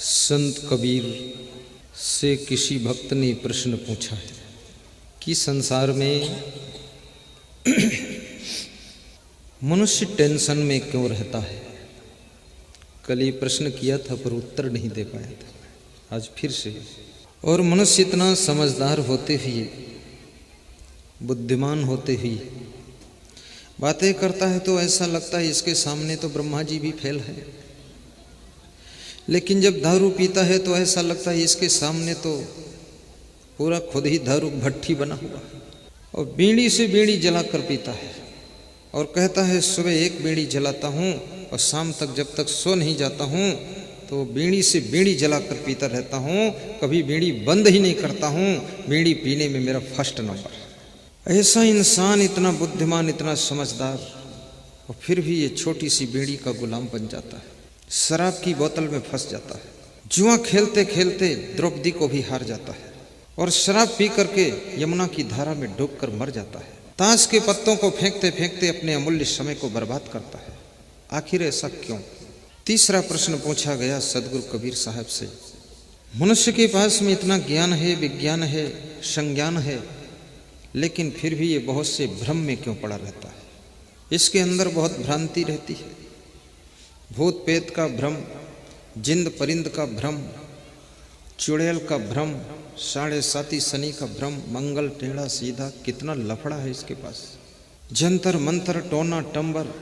संत कबीर से किसी भक्त ने प्रश्न पूछा है कि संसार में मनुष्य टेंशन में क्यों रहता है। कल ये प्रश्न किया था पर उत्तर नहीं दे पाया था, आज फिर से। और मनुष्य इतना समझदार होते हुए, बुद्धिमान होते हुए बातें करता है तो ऐसा लगता है इसके सामने तो ब्रह्मा जी भी फेल है। लेकिन जब दारू पीता है तो ऐसा लगता है इसके सामने तो पूरा खुद ही दारू भट्टी बना हुआ। और बीड़ी से बीड़ी जलाकर पीता है और कहता है सुबह एक बीड़ी जलाता हूँ और शाम तक जब तक सो नहीं जाता हूँ तो बीड़ी से बीड़ी जलाकर पीता रहता हूँ, कभी बीड़ी बंद ही नहीं करता हूँ। बीड़ी पीने में मेरा फर्स्ट नंबर। ऐसा इंसान इतना बुद्धिमान, इतना समझदार, और फिर भी ये छोटी सी बीड़ी का गुलाम बन जाता है, शराब की बोतल में फंस जाता है, जुआ खेलते खेलते द्रौपदी को भी हार जाता है और शराब पी करके यमुना की धारा में डूबकर मर जाता है। ताश के पत्तों को फेंकते फेंकते अपने अमूल्य समय को बर्बाद करता है। आखिर ऐसा क्यों? तीसरा प्रश्न पूछा गया सदगुरु कबीर साहब से। मनुष्य के पास में इतना ज्ञान है, विज्ञान है, संज्ञान है, लेकिन फिर भी ये बहुत से भ्रम में क्यों पड़ा रहता है। इसके अंदर बहुत भ्रांति रहती है। भूत पेत का भ्रम, जिंद परिंद का भ्रम, चुड़ैल का भ्रम, साढ़े साती शनि का भ्रम, मंगल टेढ़ा सीधा, कितना लफड़ा है इसके पास। जंतर मंतर टोना टंबर,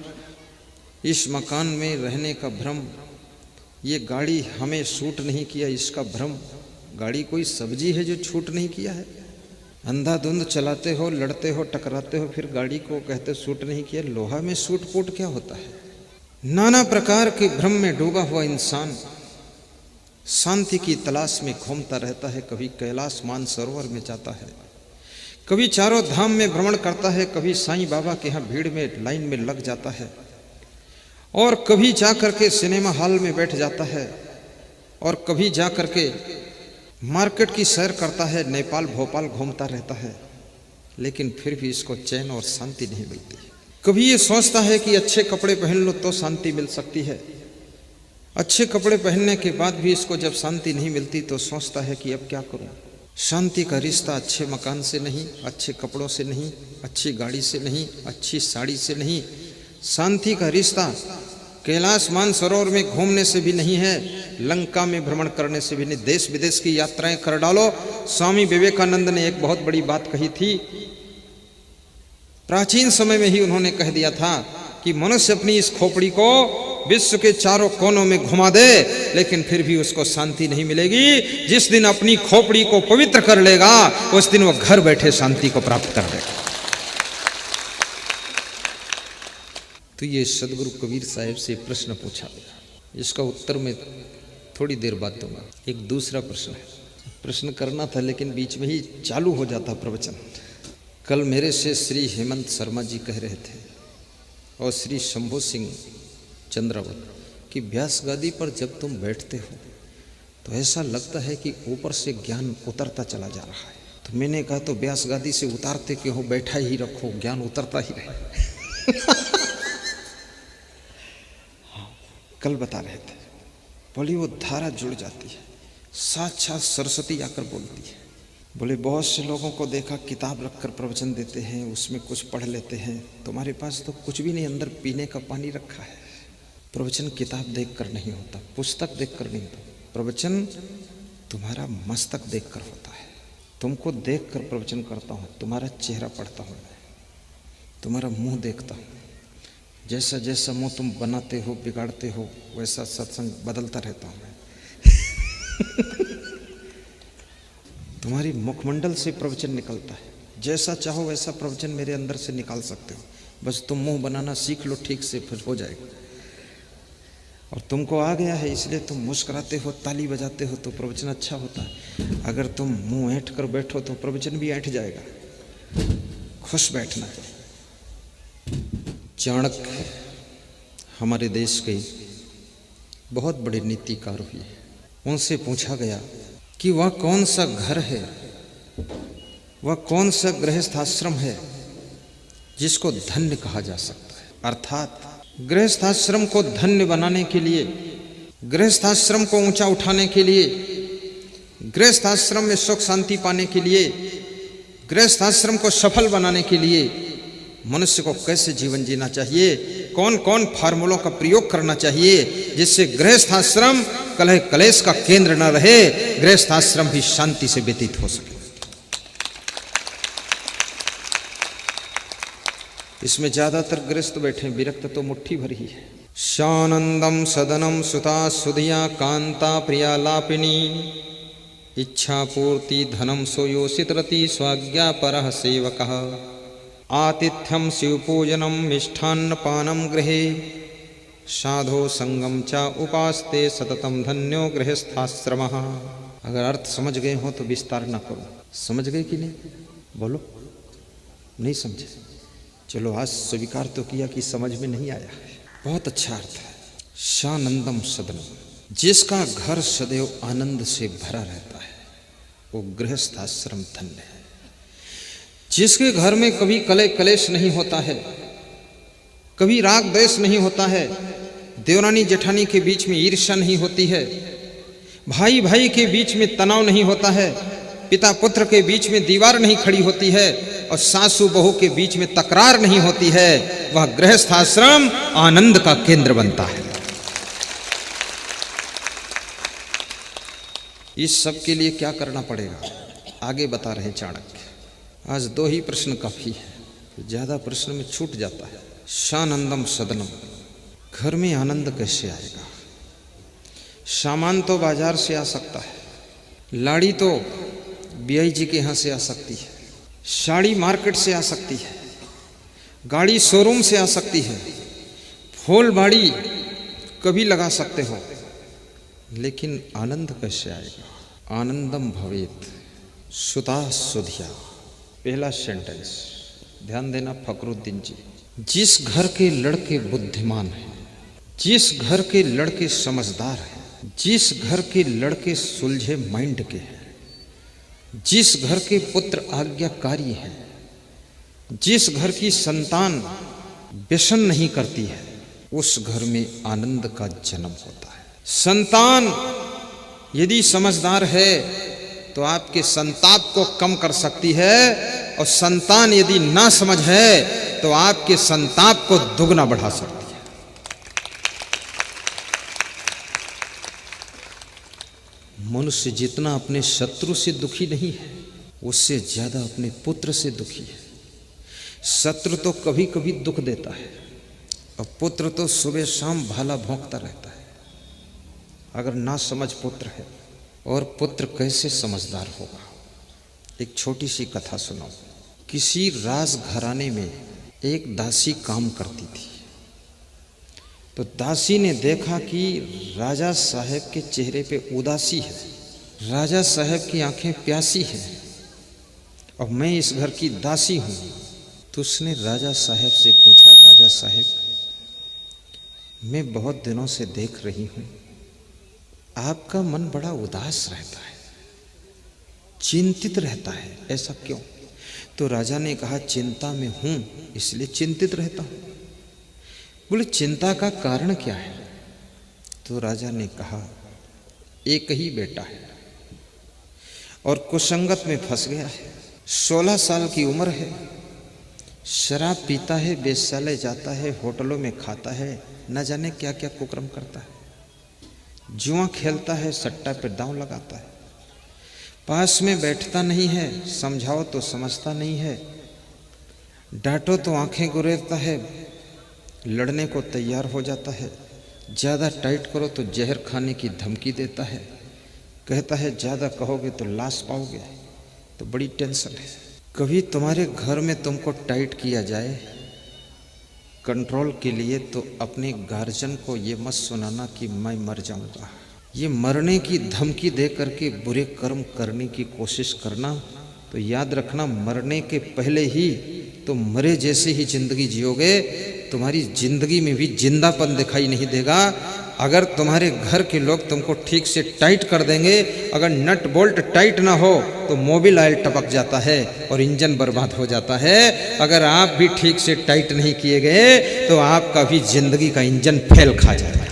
इस मकान में रहने का भ्रम, ये गाड़ी हमें सूट नहीं किया इसका भ्रम। गाड़ी कोई सब्जी है जो छूट नहीं किया है। अंधाधुंध चलाते हो, लड़ते हो, टकराते हो, फिर गाड़ी को कहते सूट नहीं किया। लोहा में सूट फूट क्या होता है। नाना प्रकार के भ्रम में डूबा हुआ इंसान शांति की तलाश में घूमता रहता है। कभी कैलाश मानसरोवर में जाता है, कभी चारों धाम में भ्रमण करता है, कभी साईं बाबा के यहाँ भीड़ में लाइन में लग जाता है, और कभी जा करके सिनेमा हॉल में बैठ जाता है, और कभी जा करके मार्केट की सैर करता है, नेपाल भोपाल घूमता रहता है। लेकिन फिर भी इसको चैन और शांति नहीं मिलती। कभी ये सोचता है कि अच्छे कपड़े पहन लो तो शांति मिल सकती है। अच्छे कपड़े पहनने के बाद भी इसको जब शांति नहीं मिलती तो सोचता है कि अब क्या करूं। शांति का रिश्ता अच्छे मकान से नहीं, अच्छे कपड़ों से नहीं, अच्छी गाड़ी से नहीं, अच्छी साड़ी से नहीं। शांति का रिश्ता कैलाश मानसरोवर में घूमने से भी नहीं है, लंका में भ्रमण करने से भी नहीं। देश विदेश की यात्राएं कर डालो। स्वामी विवेकानंद ने एक बहुत बड़ी बात कही थी। प्राचीन समय में ही उन्होंने कह दिया था कि मनुष्य अपनी इस खोपड़ी को विश्व के चारों कोनों में घुमा दे, लेकिन फिर भी उसको शांति नहीं मिलेगी। जिस दिन अपनी खोपड़ी को पवित्र कर लेगा उस दिन वो घर बैठे शांति को प्राप्त कर देगा। तो ये सदगुरु कबीर साहब से प्रश्न पूछा गया, इसका उत्तर मैं थोड़ी देर बाद दूंगा। एक दूसरा प्रश्न है, प्रश्न करना था लेकिन बीच में ही चालू हो जाता प्रवचन। कल मेरे से श्री हेमंत शर्मा जी कह रहे थे और श्री शंभू सिंह चंद्रावत कि व्यास गादी पर जब तुम बैठते हो तो ऐसा लगता है कि ऊपर से ज्ञान उतरता चला जा रहा है। तो मैंने कहा तो व्यास गादी से उतारते क्यों हो, बैठा ही रखो, ज्ञान उतरता ही रहे। कल बता रहे थे, बोली वो धारा जुड़ जाती है, साक्षात सरस्वती आकर बोलती है। बोले बहुत से लोगों को देखा किताब रखकर प्रवचन देते हैं, उसमें कुछ पढ़ लेते हैं। तुम्हारे पास तो कुछ भी नहीं, अंदर पीने का पानी रखा है। प्रवचन किताब देखकर नहीं होता, पुस्तक देखकर नहीं होता। प्रवचन तुम्हारा मस्तक देखकर होता है। तुमको देखकर प्रवचन करता हूँ, तुम्हारा चेहरा पढ़ता हूँ, तुम्हारा मुंह देखता हूँ। जैसा जैसा मुंह तुम बनाते हो, बिगाड़ते हो, वैसा सत्संग बदलता रहता हूँ मैं। तुम्हारी मुखमंडल से प्रवचन निकलता है, जैसा चाहो वैसा प्रवचन मेरे अंदर से निकाल सकते हो। बस तुम मुंह बनाना सीख लो ठीक से, फिर हो जाएगा। और तुमको आ गया है इसलिए तुम मुस्कुराते हो, ताली बजाते हो तो प्रवचन अच्छा होता है। अगर तुम मुंह ऐंठ कर बैठो तो प्रवचन भी ऐंठ जाएगा। खुश बैठना चाहिए। चाणक्य हमारे देश के बहुत बड़े नीतिकार हुए, उनसे पूछा गया कि वह कौन सा घर है, वह कौन सा गृहस्थाश्रम है जिसको धन्य कहा जा सकता है। अर्थात गृहस्थाश्रम को धन्य बनाने के लिए गृहस्थ आश्रम को ऊंचा उठाने के लिए, गृहस्थ आश्रम में सुख शांति पाने के लिए, गृहस्थ आश्रम को सफल बनाने के लिए मनुष्य को कैसे जीवन जीना चाहिए, कौन कौन फार्मूलों का प्रयोग करना चाहिए जिससे गृहस्थ आश्रम कलह कलेश का केंद्र न रहे, गृहस्थ आश्रम भी शांति से व्यतीत हो सके। इसमें ज्यादातर गृहस्थ बैठे, विरक्त तो मुट्ठी भर ही है। शानंदम सदनम सुता सुधिया कांता प्रिया लापिनी इच्छा पूर्ति धनम सोयोषित रति स्वाज्ञा परः सेवकः आतिथ्यम शिवपूजनम मिष्ठान्न पानम गृहे साधो संगम च उपास्ते सततम धन्यो गृहस्थाश्रमः। अगर अर्थ समझ गए हो तो विस्तार न करो। समझ गए कि नहीं? बोलो। नहीं समझे? चलो आज स्वीकार तो किया कि समझ में नहीं आया। बहुत अच्छा अर्थ है। शानंदम सदनम, जिसका घर सदैव आनंद से भरा रहता है वो गृहस्थ आश्रम धन्य है। जिसके घर में कभी कलह कलेश नहीं होता है, कभी राग द्वेष नहीं होता है, देवरानी जेठानी के बीच में ईर्ष्या नहीं होती है, भाई भाई के बीच में तनाव नहीं होता है, पिता पुत्र के बीच में दीवार नहीं खड़ी होती है और सासू बहू के बीच में तकरार नहीं होती है, वह गृहस्थ आश्रम आनंद का केंद्र बनता है। इस सब के लिए क्या करना पड़ेगा आगे बता रहे चाणक्य। आज 2 ही प्रश्न काफी है, ज्यादा प्रश्न में छूट जाता है। शानंदम सदनम, घर में आनंद कैसे आएगा? सामान तो बाजार से आ सकता है, लाड़ी तो बीआई जी के यहाँ से आ सकती है, साड़ी मार्केट से आ सकती है, गाड़ी शोरूम से आ सकती है, फूल बाड़ी कभी लगा सकते हो, लेकिन आनंद कैसे आएगा? आनंदम भवेत सुता सुधिया। पहला सेंटेंस ध्यान देना फकरुद्दीन जी। जिस घर के लड़के बुद्धिमान हैं, जिस घर के लड़के समझदार हैं, जिस घर के लड़के सुलझे माइंड के हैं, जिस घर के पुत्र आज्ञाकारी हैं, जिस घर की संतान व्यसन नहीं करती है, उस घर में आनंद का जन्म होता है। संतान यदि समझदार है तो आपके संताप को कम कर सकती है, और संतान यदि ना समझ है तो आपके संताप को दुगना बढ़ा सकती है। मनुष्य जितना अपने शत्रु से दुखी नहीं है, उससे ज्यादा अपने पुत्र से दुखी है। शत्रु तो कभी कभी दुख देता है और पुत्र तो सुबह शाम भाला भौंकता रहता है। अगर ना समझ पुत्र है, और पुत्र कैसे समझदार होगा? एक छोटी सी कथा सुनाओ। किसी राज घराने में एक दासी काम करती थी, तो दासी ने देखा कि राजा साहब के चेहरे पे उदासी है, राजा साहब की आंखें प्यासी हैं, और मैं इस घर की दासी हूँ। तो उसने राजा साहब से पूछा, राजा साहब, मैं बहुत दिनों से देख रही हूँ आपका मन बड़ा उदास रहता है, चिंतित रहता है, ऐसा क्यों? तो राजा ने कहा, चिंता में हूं इसलिए चिंतित रहता हूं। बोले, चिंता का कारण क्या है? तो राजा ने कहा, एक ही बेटा है और कुसंगत में फंस गया है, 16 साल की उम्र है, शराब पीता है, वेश्यालय जाता है, होटलों में खाता है, न जाने क्या क्या कुकर्म करता है, जुआ खेलता है, सट्टा पे दांव लगाता है, पास में बैठता नहीं है, समझाओ तो समझता नहीं है, डांटो तो आंखें गुरेरता है, लड़ने को तैयार हो जाता है, ज़्यादा टाइट करो तो जहर खाने की धमकी देता है, कहता है ज़्यादा कहोगे तो लाश पाओगे, तो बड़ी टेंशन है। कभी तुम्हारे घर में तुमको टाइट किया जाए कंट्रोल के लिए, तो अपने गार्जियन को ये मत सुनाना कि मैं मर जाऊंगा। ये मरने की धमकी दे करके बुरे कर्म करने की कोशिश करना, तो याद रखना मरने के पहले ही तो मरे जैसे ही जिंदगी जियोगे, तुम्हारी जिंदगी में भी जिंदापन दिखाई नहीं देगा। अगर तुम्हारे घर के लोग तुमको ठीक से टाइट कर देंगे, अगर नट बोल्ट टाइट ना हो तो मोबिल ऑयल टपक जाता है और इंजन बर्बाद हो जाता है। अगर आप भी ठीक से टाइट नहीं किए गए तो आपका भी जिंदगी का इंजन फेल खा जाएगा।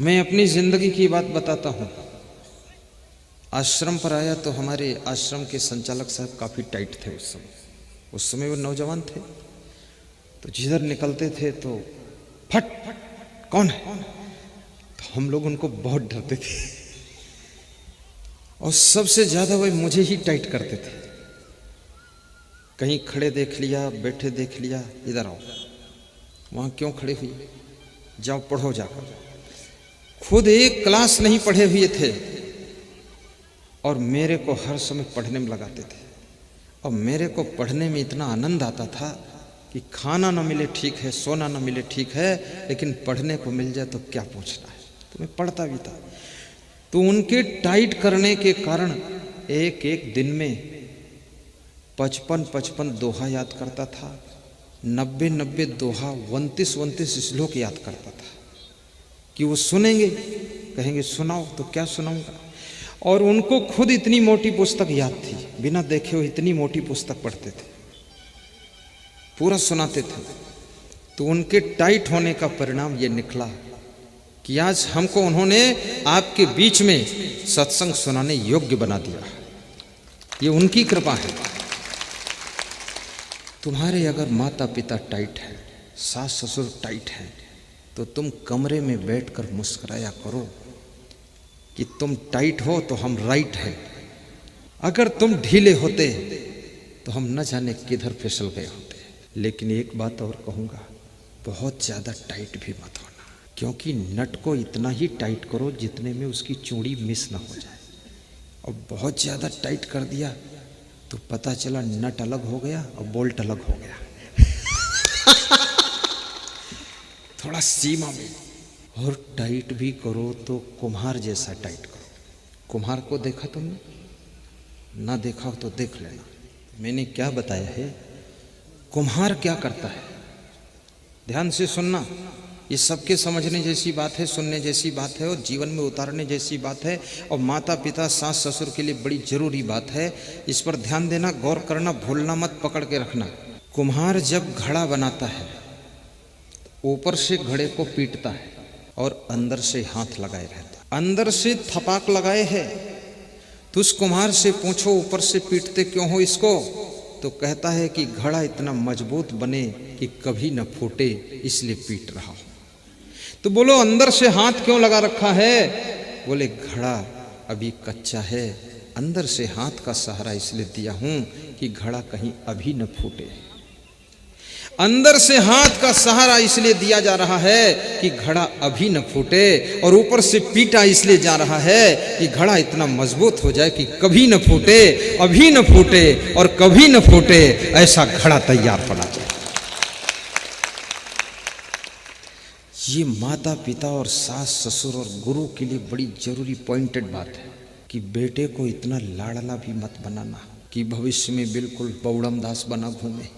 मैं अपनी जिंदगी की बात बताता हूँ। आश्रम पर आया तो हमारे आश्रम के संचालक साहब काफ़ी टाइट थे उस समय वो नौजवान थे, तो जिधर निकलते थे तो फट कौन है, तो हम लोग उनको बहुत डरते थे और सबसे ज़्यादा वह मुझे ही टाइट करते थे। कहीं खड़े देख लिया, बैठे देख लिया, इधर आओ, वहाँ क्यों खड़े हुई, जाओ पढ़ो जाकर। खुद एक क्लास नहीं पढ़े हुए थे और मेरे को हर समय पढ़ने में लगाते थे। और मेरे को पढ़ने में इतना आनंद आता था कि खाना ना मिले ठीक है, सोना ना मिले ठीक है, लेकिन पढ़ने को मिल जाए तो क्या पूछना है। तो मैं पढ़ता भी था। तो उनके टाइट करने के कारण एक एक दिन में 55 दोहा याद करता था, 90 दोहा, 29 श्लोक याद करता था कि वो सुनेंगे, कहेंगे सुनाओ, तो क्या सुनाऊंगा। और उनको खुद इतनी मोटी पुस्तक याद थी, बिना देखे हुए इतनी मोटी पुस्तक पढ़ते थे, पूरा सुनाते थे। तो उनके टाइट होने का परिणाम ये निकला कि आज हमको उन्होंने आपके बीच में सत्संग सुनाने योग्य बना दिया। ये उनकी कृपा है। तुम्हारे अगर माता पिता टाइट है, सास ससुर टाइट है, तो तुम कमरे में बैठकर मुस्कुराया करो कि तुम टाइट हो तो हम राइट है। अगर तुम ढीले होते तो हम न जाने किधर फिसल गए होते। लेकिन एक बात और कहूँगा, बहुत ज़्यादा टाइट भी मत होना, क्योंकि नट को इतना ही टाइट करो जितने में उसकी चूड़ी मिस ना हो जाए। और बहुत ज़्यादा टाइट कर दिया तो पता चला नट अलग हो गया और बोल्ट अलग हो गया। थोड़ा सीमा में। और टाइट भी करो तो कुम्हार जैसा टाइट करो। कुम्हार को देखा तुमने? ना देखा हो तो देख लेना। मैंने क्या बताया है, कुम्हार क्या करता है, ध्यान से सुनना। ये सबके समझने जैसी बात है, सुनने जैसी बात है और जीवन में उतारने जैसी बात है। और माता पिता सास ससुर के लिए बड़ी जरूरी बात है। इस पर ध्यान देना, गौर करना, भूलना मत, पकड़ के रखना। कुम्हार जब घड़ा बनाता है, ऊपर से घड़े को पीटता है और अंदर से हाथ लगाए रहता। अंदर से थपाक लगाए है तो उस कुम्हार से पूछो ऊपर से पीटते क्यों हो इसको, तो कहता है कि घड़ा इतना मजबूत बने कि कभी न फूटे, इसलिए पीट रहा हूं। तो बोलो अंदर से हाथ क्यों लगा रखा है? बोले घड़ा अभी कच्चा है, अंदर से हाथ का सहारा इसलिए दिया हूं कि घड़ा कहीं अभी न फूटे। अंदर से हाथ का सहारा इसलिए दिया जा रहा है कि घड़ा अभी न फूटे, और ऊपर से पीटा इसलिए जा रहा है कि घड़ा इतना मजबूत हो जाए कि कभी न फूटे, अभी न फूटे और कभी न फूटे, ऐसा घड़ा तैयार पड़ा जाए। ये माता पिता और सास ससुर और गुरु के लिए बड़ी जरूरी पॉइंटेड बात है कि बेटे को इतना लाड़ला भी मत बनाना कि भविष्य में बिल्कुल बौड़म दास बना घूमे,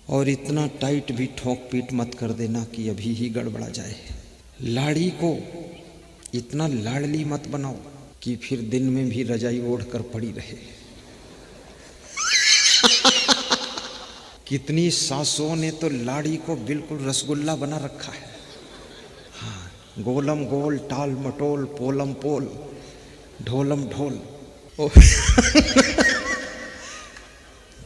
और इतना टाइट भी ठोक पीट मत कर देना कि अभी ही गड़बड़ा जाए। लाड़ी को इतना लाड़ली मत बनाओ कि फिर दिन में भी रजाई ओढ़ कर पड़ी रहे। कितनी सासों ने तो लाड़ी को बिल्कुल रसगुल्ला बना रखा है। हाँ, गोलम गोल, टाल मटोल, पोलम पोल, ढोलम ढोल।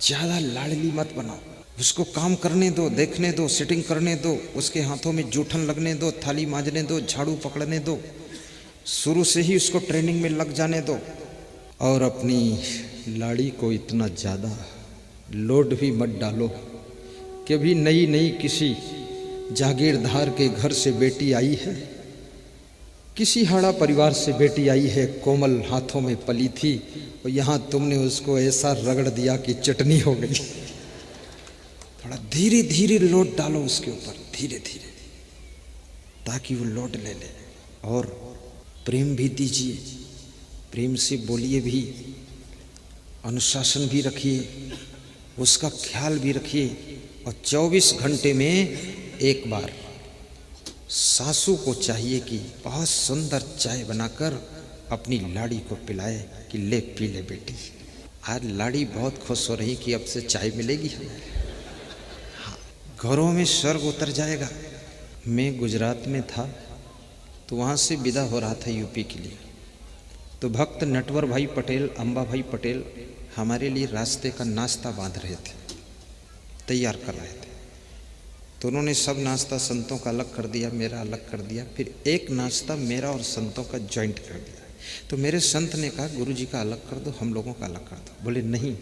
ज्यादा लाड़ली मत बनाओ, उसको काम करने दो, देखने दो, सिटिंग करने दो, उसके हाथों में जूठन लगने दो, थाली मांजने दो, झाड़ू पकड़ने दो, शुरू से ही उसको ट्रेनिंग में लग जाने दो। और अपनी लाड़ी को इतना ज़्यादा लोड भी मत डालो कि अभी नई नई किसी जागीरदार के घर से बेटी आई है, किसी हाड़ा परिवार से बेटी आई है, कोमल हाथों में पली थी, और यहाँ तुमने उसको ऐसा रगड़ दिया कि चटनी हो गई। थोड़ा धीरे धीरे लोड डालो उसके ऊपर, धीरे धीरे, ताकि वो लोड ले ले। और प्रेम भी दीजिए, प्रेम से बोलिए भी, अनुशासन भी रखिए, उसका ख्याल भी रखिए। और 24 घंटे में एक बार सासू को चाहिए कि बहुत सुंदर चाय बनाकर अपनी लाड़ी को पिलाए कि ले पी ले बेटी। आज लाड़ी बहुत खुश हो रही कि अब से चाय मिलेगी हमें। हाँ, घरों में स्वर्ग उतर जाएगा। मैं गुजरात में था तो वहाँ से विदा हो रहा था यूपी के लिए। तो भक्त नटवर भाई पटेल, अंबा भाई पटेल हमारे लिए रास्ते का नाश्ता बांध रहे थे, तैयार कर रहे थे। तो उन्होंने सब नाश्ता संतों का अलग कर दिया, मेरा अलग कर दिया, फिर एक नाश्ता मेरा और संतों का जॉइंट कर दिया। तो मेरे संत ने कहा गुरु जी का अलग कर दो, हम लोगों का अलग कर दो। बोले नहीं,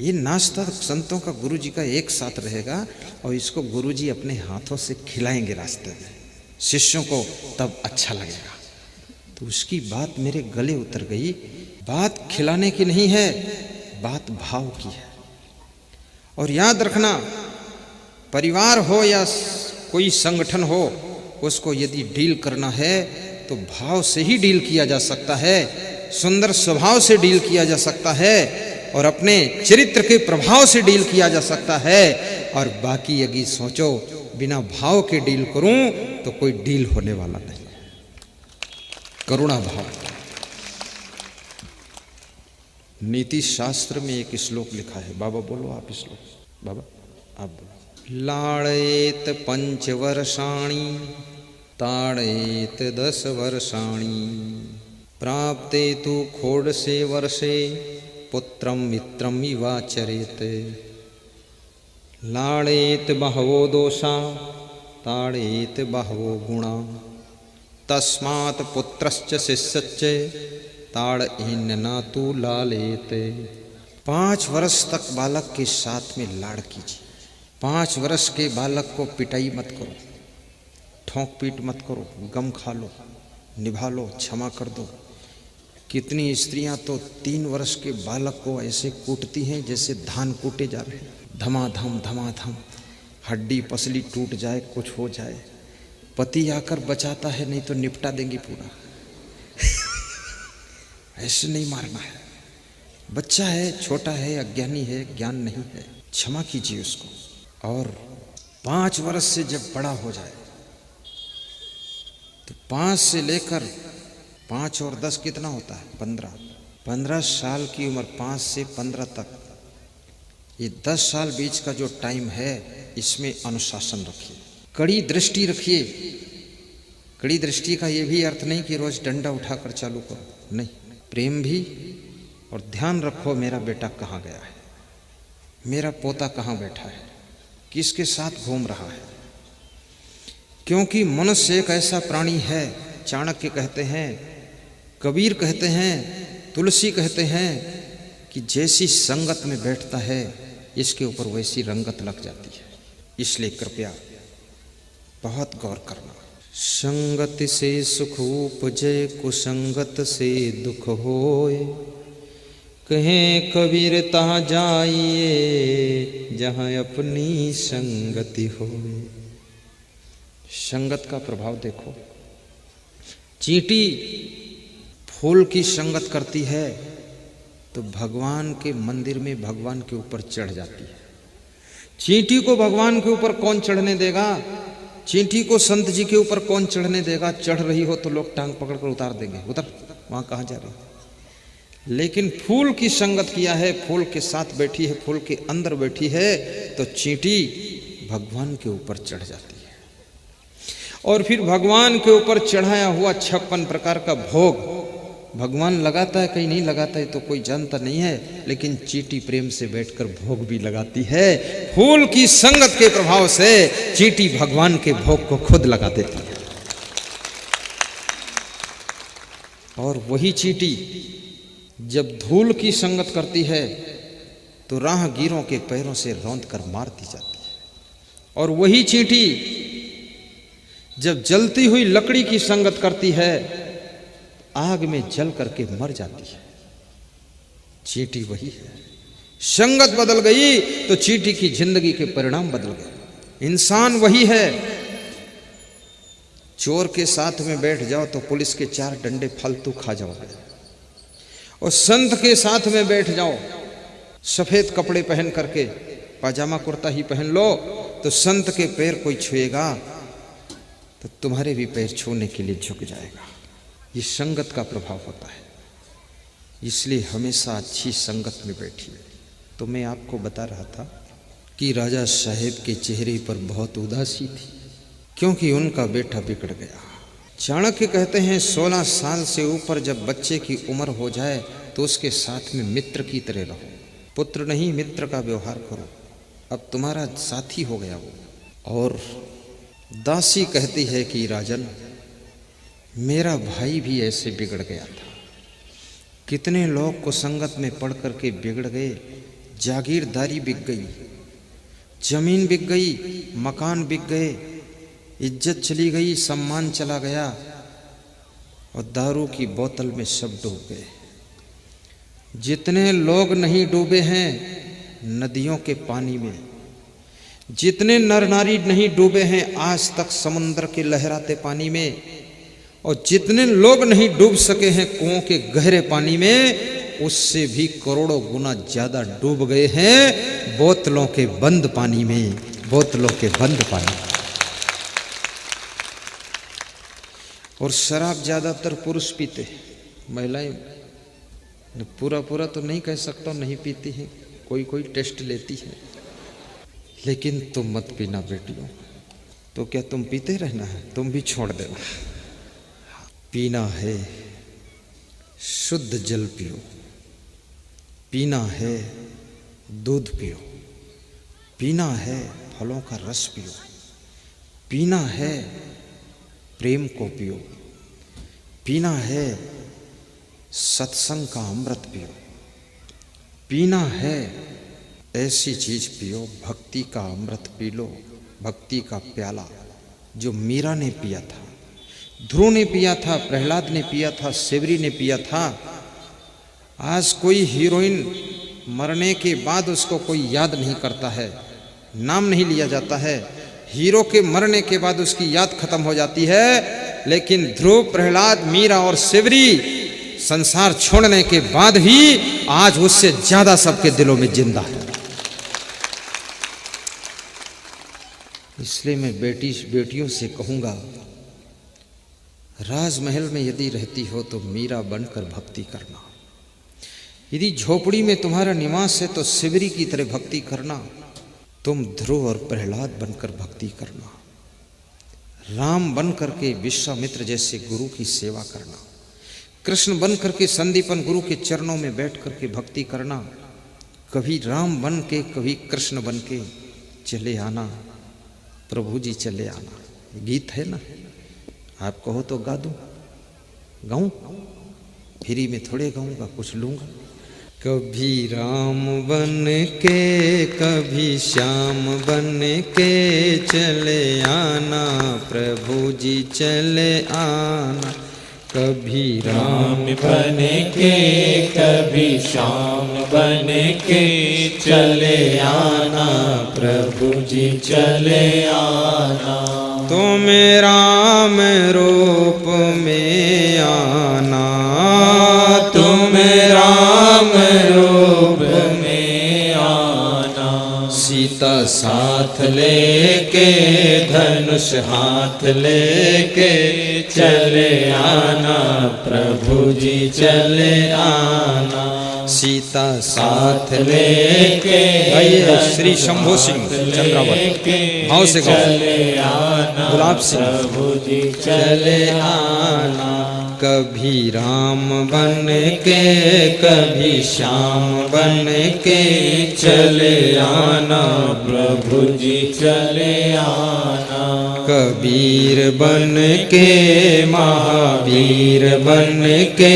ये नाश्ता संतों का गुरु जी का एक साथ रहेगा और इसको गुरु जी अपने हाथों से खिलाएंगे रास्ते में, शिष्यों को तब अच्छा लगेगा। तो उसकी बात मेरे गले उतर गई। बात खिलाने की नहीं है, बात भाव की है। और याद रखना, परिवार हो या कोई संगठन हो, उसको यदि डील करना है तो भाव से ही डील किया जा सकता है, सुंदर स्वभाव से डील किया जा सकता है और अपने चरित्र के प्रभाव से डील किया जा सकता है। और बाकी यदि सोचो बिना भाव के डील करूं तो कोई डील होने वाला नहीं। करुणा भाव। नीति शास्त्र में एक श्लोक लिखा है, बाबा बोलो आप श्लोक, बाबा आप बोलो। लाड़ेत 5 वर्षाणि ताड़ेत 10 वर्षाणि प्राप्ते तु खोड़से वर्षे पुत्रम मित्रम इवाचरेत। लाड़ेत बहवो दोषा ताड़ेत बहवो गुणा तस्मात् पुत्रश्च शिष्यश्च ताड़हीन न तु लालेत। 5 वर्ष तक बालक के साथ में लाड़ कीजिए। 5 वर्ष के बालक को पिटाई मत करो, ठोंक पीट मत करो, गम खा लो, निभा लो, क्षमा कर दो। कितनी स्त्रियां तो 3 वर्ष के बालक को ऐसे कूटती हैं जैसे धान कूटे जा रहे हैं, धमाधम धमाधम, हड्डी पसली टूट जाए, कुछ हो जाए, पति आकर बचाता है, नहीं तो निपटा देंगी पूरा। ऐसे नहीं मारना है। बच्चा है, छोटा है, अज्ञानी है, ज्ञान नहीं है, क्षमा कीजिए उसको। और 5 वर्ष से जब बड़ा हो जाए तो 5 से लेकर 5 और 10 कितना होता है? 15 साल की उम्र, 5 से 15 तक, ये 10 साल बीच का जो टाइम है, इसमें अनुशासन रखिए, कड़ी दृष्टि रखिए। कड़ी दृष्टि का ये भी अर्थ नहीं कि रोज डंडा उठाकर चालू करो, नहीं, प्रेम भी। और ध्यान रखो मेरा बेटा कहाँ गया है, मेरा पोता कहाँ बैठा है, किसके साथ घूम रहा है। क्योंकि मनुष्य एक ऐसा प्राणी है, चाणक्य कहते हैं, कबीर कहते हैं, तुलसी कहते हैं कि जैसी संगत में बैठता है इसके ऊपर वैसी रंगत लग जाती है। इसलिए कृपया बहुत गौर करना। संगत से सुख उपजे, कुसंगत से दुख होए। कहें कबीर तहाँ जाइए जहाँ अपनी संगति होए। संगत का प्रभाव देखो। चींटी फूल की संगत करती है तो भगवान के मंदिर में भगवान के ऊपर चढ़ जाती है। चींटी को भगवान के ऊपर कौन चढ़ने देगा? चींटी को संत जी के ऊपर कौन चढ़ने देगा? चढ़ रही हो तो लोग टांग पकड़कर उतार देंगे, उतर, वहां कहाँ जा रही। लेकिन फूल की संगत किया है, फूल के साथ बैठी है, फूल के अंदर बैठी है, तो चींटी भगवान के ऊपर चढ़ जाती है। और फिर भगवान के ऊपर चढ़ाया हुआ 56 प्रकार का भोग भगवान लगाता है, कहीं नहीं लगाता है तो कोई जानता नहीं है, लेकिन चींटी प्रेम से बैठकर भोग भी लगाती है। फूल की संगत के प्रभाव से चींटी भगवान के भोग को खुद लगा देती है। और वही चींटी जब धूल की संगत करती है तो राहगीरों के पैरों से रौंद कर मार दी जाती है। और वही चींटी जब जलती हुई लकड़ी की संगत करती है, आग में जल करके मर जाती है। चींटी वही है। संगत बदल गई तो चींटी की जिंदगी के परिणाम बदल गए। इंसान वही है। चोर के साथ में बैठ जाओ तो पुलिस के 4 डंडे फालतू खा जाओगे, और संत के साथ में बैठ जाओ, सफेद कपड़े पहन करके, पाजामा कुर्ता ही पहन लो, तो संत के पैर कोई छुएगा तो तुम्हारे भी पैर छूने के लिए झुक जाएगा। ये संगत का प्रभाव होता है। इसलिए हमेशा अच्छी संगत में बैठिए। तो मैं आपको बता रहा था कि राजा साहेब के चेहरे पर बहुत उदासी थी, क्योंकि उनका बेटा बिगड़ गया। चाणक्य कहते हैं 16 साल से ऊपर जब बच्चे की उम्र हो जाए तो उसके साथ में मित्र की तरह रहो, पुत्र नहीं मित्र का व्यवहार करो, अब तुम्हारा साथी हो गया वो। और दासी कहती है कि राजन, मेरा भाई भी ऐसे बिगड़ गया था, कितने लोग को संगत में पढ़ करके बिगड़ गए, जागीरदारी बिक गई, जमीन बिक गई, मकान बिक गए, इज्जत चली गई, सम्मान चला गया, और दारू की बोतल में सब डूब गए। जितने लोग नहीं डूबे हैं नदियों के पानी में, जितने नर नारी नहीं डूबे हैं आज तक समुद्र के लहराते पानी में, और जितने लोग नहीं डूब सके हैं कुओं के गहरे पानी में, उससे भी करोड़ों गुना ज्यादा डूब गए हैं बोतलों के बंद पानी में, बोतलों के बंद पानी। और शराब ज्यादातर पुरुष पीते हैं, महिलाएं पूरा पूरा तो नहीं कह सकता नहीं पीती हैं, कोई कोई टेस्ट लेती है। लेकिन तुम मत पीना बेटियों। तो क्या तुम पीते रहना है? तुम भी छोड़ देना। पीना है शुद्ध जल पियो, पीना है दूध पियो, पीना है फलों का रस पियो, पीना है प्रेम को पियो, पीना है सत्संग का अमृत पियो, पीना है ऐसी चीज पियो, भक्ति का अमृत पी लो, भक्ति का प्याला जो मीरा ने पिया था, ध्रुव ने पिया था, प्रहलाद ने पिया था, सेवरी ने पिया था। आज कोई हीरोइन मरने के बाद उसको कोई याद नहीं करता है, नाम नहीं लिया जाता है, हीरो के मरने के बाद उसकी याद खत्म हो जाती है। लेकिन ध्रुव, प्रहलाद, मीरा और सेवरी संसार छोड़ने के बाद भी आज उससे ज्यादा सबके दिलों में जिंदा है। इसलिए मैं बेटियों से कहूंगा, राजमहल में यदि रहती हो तो मीरा बनकर भक्ति करना, यदि झोपड़ी में तुम्हारा निवास है तो सेवरी की तरह भक्ति करना, तुम ध्रुव और प्रहलाद बनकर भक्ति करना, राम बन करके विश्वामित्र जैसे गुरु की सेवा करना, कृष्ण बन करके संदीपन गुरु के चरणों में बैठ करके भक्ति करना, कभी राम बन के कभी कृष्ण बन के चले आना, प्रभु जी चले आना। गीत है ना, आप कहो तो गा दूं, गाऊं? फ्री में थोड़े गाऊंगा, कुछ लूंगा। कभी राम बन के कभी श्याम बन के चले आना, प्रभु जी चले आना। कभी राम बन के कभी श्याम बन के चले आना, प्रभु जी चले आना। तुम राम रूप में आना, तुम राम रूप में आना। सीता साथ लेके धनुष हाथ लेके चले आना, प्रभु जी चले आना। सीता साथ लेके श्री शंभू सिंह चंद्रावत भाव से चले आना, गुलाब सिंह प्रभु जी चले आना। कभी राम बन के कभी श्याम बन के चले आना, प्रभु जी चले आना। कबीर बन के महावीर बन के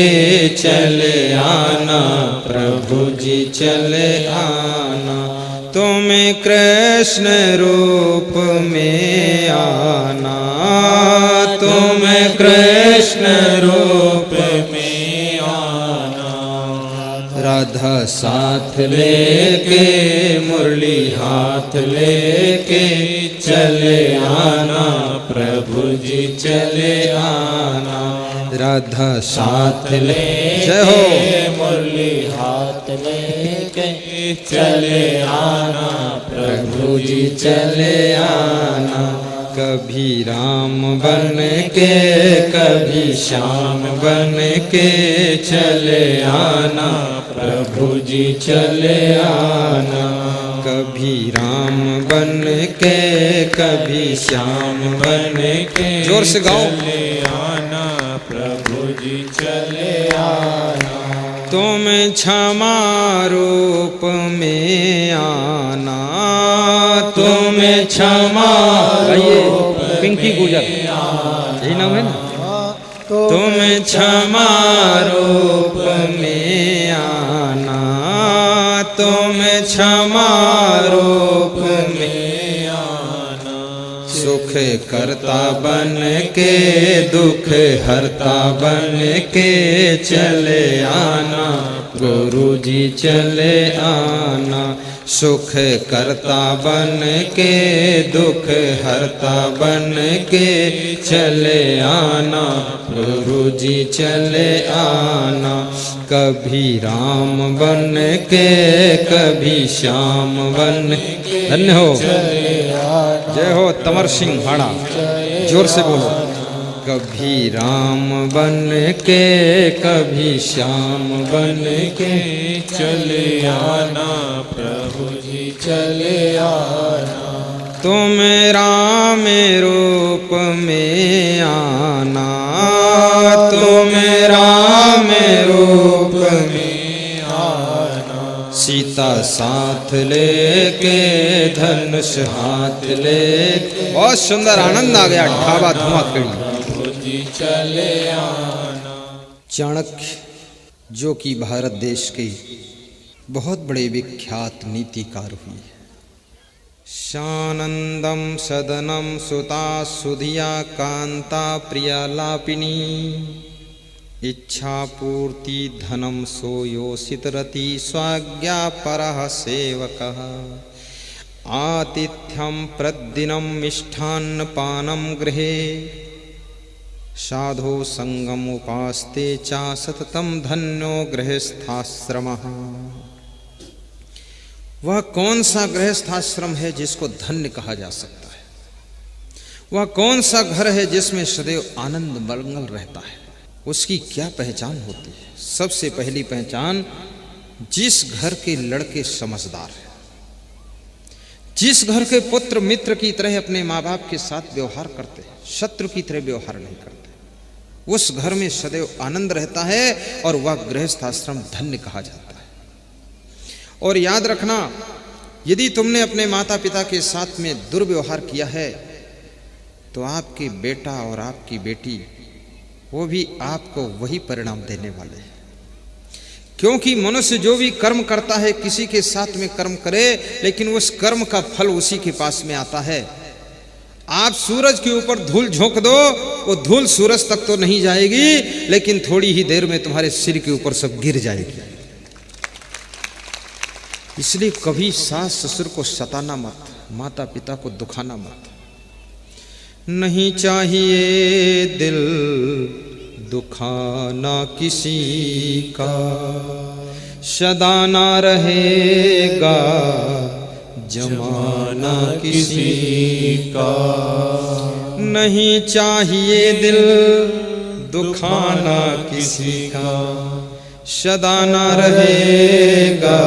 चले आना, प्रभु जी चले आना। तुम कृष्ण रूप में आना, तुम कृष्ण रूप में आना। राधा साथ लेके मुरली हाथ लेके चले आना, प्रभु जी चले आना। राधा साथ लेके मुरली हाथ लेके चले आना, प्रभु जी चले आना। कभी राम बन के कभी श्याम बन के चले आना, प्रभु जी चले आना। कभी राम बन के कभी श्याम बन के जोर से गाओ। चले आना प्रभु जी चले आना। तुम क्षमा रूप में आना, तुम क्षमा रूप पिंकी गुजर में यही नाम है ना। तुम क्षमा रूप में आना, तुम क्षमा रूप में आना। सुख करता बन के दुख हरता बन के चले आना गुरु जी चले आना। सुख करता बन के दुख हरता बन के चले आना गुरु जी चले आना। कभी राम बन के कभी श्याम बन के धन्य हो। जय हो तमर सिंह भाड़ा, जोर से बोलो। कभी राम बन के कभी श्याम बन के चले आना प्रभु जी चले आना। तुम राम रूप में आना, तुम राम रूप में आना। सीता साथ लेके धनुष हाथ लेके, बहुत सुंदर आनंद आ गया। ढाबा धुआं चले आना। चाणक्य जो कि भारत देश के बहुत बड़े विख्यात नीतिकार हुए। शानंदम सदनम सुता सुधिया कांता प्रिया लापिनी, इच्छा पूर्ति धनम सोयोसित रति स्वाज्ञा परः सेवकः। आतिथ्यम प्रदिनम मिष्ठान्न पानम गृहे, साधो संगम उपास्ते चा सततम धन्यो गृहस्थाश्रमः। वह कौन सा गृहस्थाश्रम है जिसको धन्य कहा जा सकता है? वह कौन सा घर है जिसमें सदैव आनंद मंगल रहता है? उसकी क्या पहचान होती है? सबसे पहली पहचान, जिस घर के लड़के समझदार हैं, जिस घर के पुत्र मित्र की तरह अपने माँ बाप के साथ व्यवहार करते हैं, शत्रु की तरह व्यवहार नहीं करते, उस घर में सदैव आनंद रहता है और वह गृहस्थ आश्रम धन्य कहा जाता है। और याद रखना, यदि तुमने अपने माता पिता के साथ में दुर्व्यवहार किया है तो आपके बेटा और आपकी बेटी वो भी आपको वही परिणाम देने वाले हैं। क्योंकि मनुष्य जो भी कर्म करता है, किसी के साथ में कर्म करे, लेकिन उस कर्म का फल उसी के पास में आता है। आप सूरज के ऊपर धूल झोंक दो, वो धूल सूरज तक तो नहीं जाएगी, लेकिन थोड़ी ही देर में तुम्हारे सिर के ऊपर सब गिर जाएगी। इसलिए कभी सास ससुर को सताना मत, माता पिता को दुखाना मत। नहीं चाहिए दिल दुखाना किसी का, सदा ना रहेगा जमाना किसी का। नहीं चाहिए दिल दुखाना किसी का, सदा ना रहेगा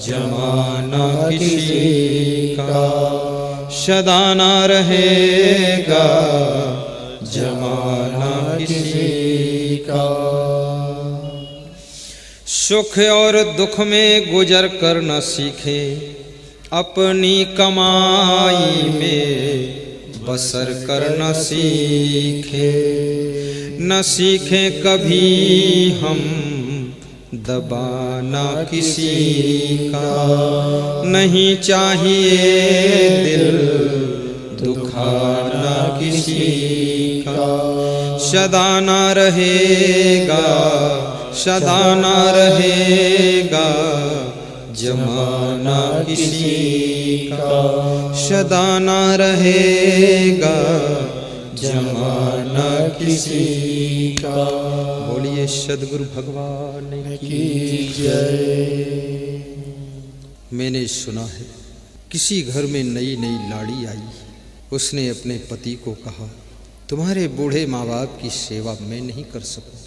जमाना किसी का, सदा ना रहेगा जमाना किसी का। सुख और दुख में गुजर कर न सीखे, अपनी कमाई में बसर कर न सीखे। न सीखे कभी हम दबाना किसी का। नहीं चाहिए दिल दुखाना किसी का, सदा ना रहेगा, सदा ना रहेगा जमाना किसी का, सदा ना रहेगा जमाना किसी का। बोलिए सद्गुरु भगवान की जय। मैंने सुना है किसी घर में नई नई लाड़ी आई, उसने अपने पति को कहा, तुम्हारे बूढ़े माँ बाप की सेवा मैं नहीं कर सकूं,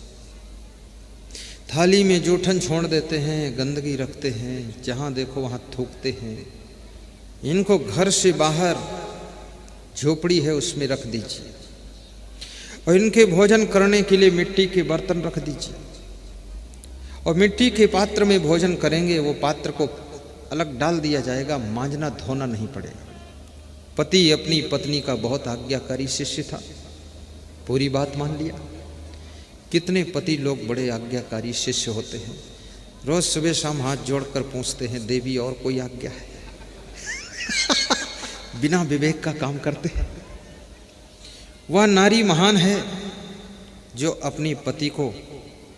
थाली में जूठन छोड़ देते हैं, गंदगी रखते हैं, जहाँ देखो वहाँ थूकते हैं। इनको घर से बाहर झोपड़ी है उसमें रख दीजिए और इनके भोजन करने के लिए मिट्टी के बर्तन रख दीजिए और मिट्टी के पात्र में भोजन करेंगे। वो पात्र को अलग डाल दिया जाएगा, मांजना धोना नहीं पड़ेगा। पति अपनी पत्नी का बहुत आज्ञाकारी शिष्य था, पूरी बात मान लिया। कितने पति लोग बड़े आज्ञाकारी शिष्य होते हैं, रोज सुबह शाम हाथ जोड़कर पूछते हैं देवी और कोई आज्ञा है बिना विवेक का काम करते हैं। वह नारी महान है जो अपनी पति को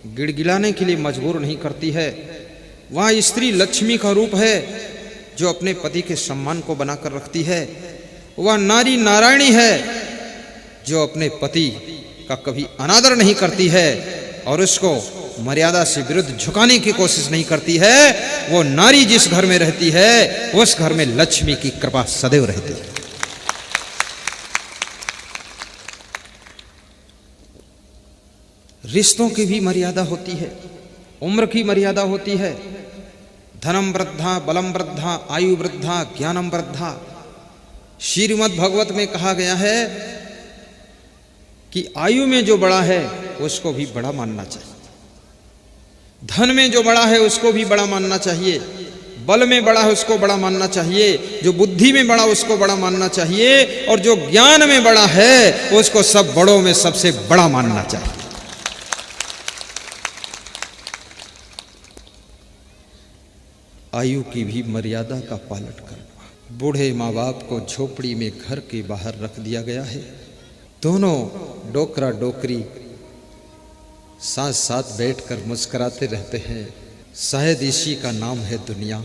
गिड़गिड़ाने के लिए मजबूर नहीं करती है। वह स्त्री लक्ष्मी का रूप है जो अपने पति के सम्मान को बनाकर रखती है। वह नारी नारायणी है जो अपने पति का कभी अनादर नहीं करती है और उसको मर्यादा से विरुद्ध झुकाने की कोशिश नहीं करती है। वो नारी जिस घर में रहती है उस घर में लक्ष्मी की कृपा सदैव रहती है। रिश्तों की भी मर्यादा होती है, उम्र की मर्यादा होती है। धनम वृद्धा, बलम वृद्धा, आयु वृद्धा, ज्ञानम वृद्धा। श्रीमद् भगवत में कहा गया है कि आयु में जो बड़ा है उसको भी बड़ा मानना चाहिए, धन में जो बड़ा है उसको भी बड़ा मानना चाहिए, बल में बड़ा है उसको बड़ा मानना चाहिए, जो बुद्धि में बड़ा उसको बड़ा मानना चाहिए और जो ज्ञान में बड़ा है उसको सब बड़ों में सबसे बड़ा मानना चाहिए। आयु की भी मर्यादा का पालन करना। बूढ़े माँ बाप को झोपड़ी में घर के बाहर रख दिया गया है। दोनों डोकरा डोकरी साथ साथ बैठकर मुस्कुराते रहते हैं। शायद इसी का नाम है दुनिया।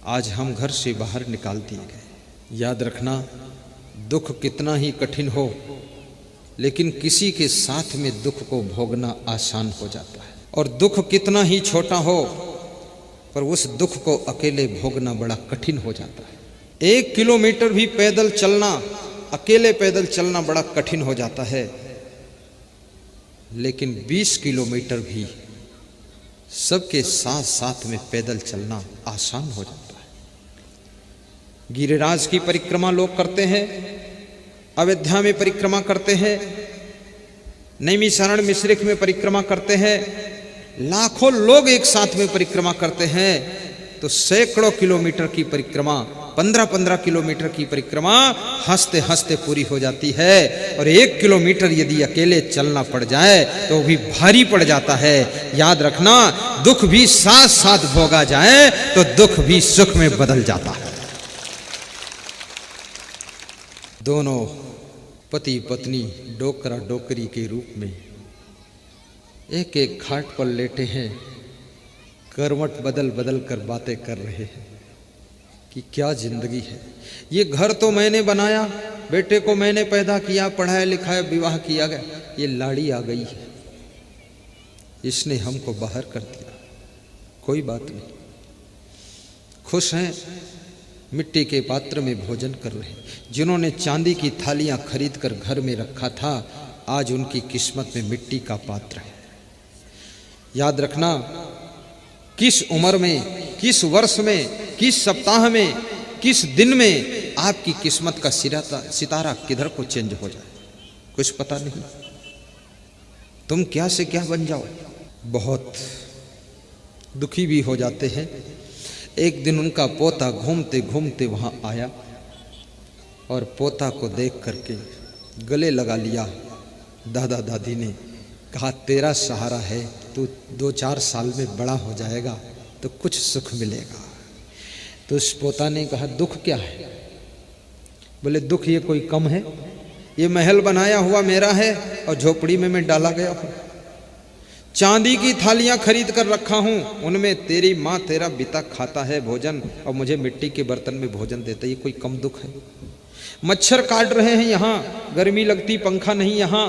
आज हम घर से बाहर निकाल दिए गए। याद रखना, दुख कितना ही कठिन हो लेकिन किसी के साथ में दुख को भोगना आसान हो जाता है, और दुख कितना ही छोटा हो पर उस दुख को अकेले भोगना बड़ा कठिन हो जाता है। 1 किलोमीटर भी पैदल चलना, अकेले पैदल चलना बड़ा कठिन हो जाता है, लेकिन 20 किलोमीटर भी सबके साथ साथ में पैदल चलना आसान हो जाता है। गिरिराज की परिक्रमा लोग करते हैं, अयोध्या में परिक्रमा करते हैं, नैमिषारण्य मिश्रिक में परिक्रमा करते हैं, लाखों लोग एक साथ में परिक्रमा करते हैं, तो सैकड़ों किलोमीटर की परिक्रमा, 15-15 किलोमीटर की परिक्रमा हंसते हंसते पूरी हो जाती है। और 1 किलोमीटर यदि अकेले चलना पड़ जाए तो भी भारी पड़ जाता है। याद रखना, दुख भी साथ साथ भोगा जाए तो दुख भी सुख में बदल जाता है। दोनों पति पत्नी डोकरा डोकरी के रूप में एक एक खाट पर लेटे हैं, करवट बदल बदल कर बातें कर रहे हैं कि क्या जिंदगी है। ये घर तो मैंने बनाया, बेटे को मैंने पैदा किया, पढ़ाया लिखाया, विवाह किया गया, ये लाड़ी आ गई है, इसने हमको बाहर कर दिया। कोई बात नहीं, खुश हैं, मिट्टी के पात्र में भोजन कर रहे हैं। जिन्होंने चांदी की थालियां खरीद कर घर में रखा था, आज उनकी किस्मत में मिट्टी का पात्र है। याद रखना, किस उम्र में, किस वर्ष में, किस सप्ताह में, किस दिन में आपकी किस्मत का सितारा किधर को चेंज हो जाए कुछ पता नहीं। तुम क्या से क्या बन जाओ। बहुत दुखी भी हो जाते हैं। एक दिन उनका पोता घूमते घूमते वहां आया और पोता को देख करके गले लगा लिया। दादा दादी ने कहा, तेरा सहारा है, तू 2-4 साल में बड़ा हो जाएगा तो कुछ सुख मिलेगा। तो उस पोता ने कहा, दुख क्या है? बोले, दुख ये कोई कम है, ये महल बनाया हुआ मेरा है और झोपड़ी में मैं डाला गया हूँ। चांदी की थालियां खरीद कर रखा हूँ, उनमें तेरी माँ तेरा पिता खाता है भोजन और मुझे मिट्टी के बर्तन में भोजन देता है, ये कोई कम दुख है? मच्छर काट रहे हैं यहाँ, गर्मी लगती, पंखा नहीं यहाँ,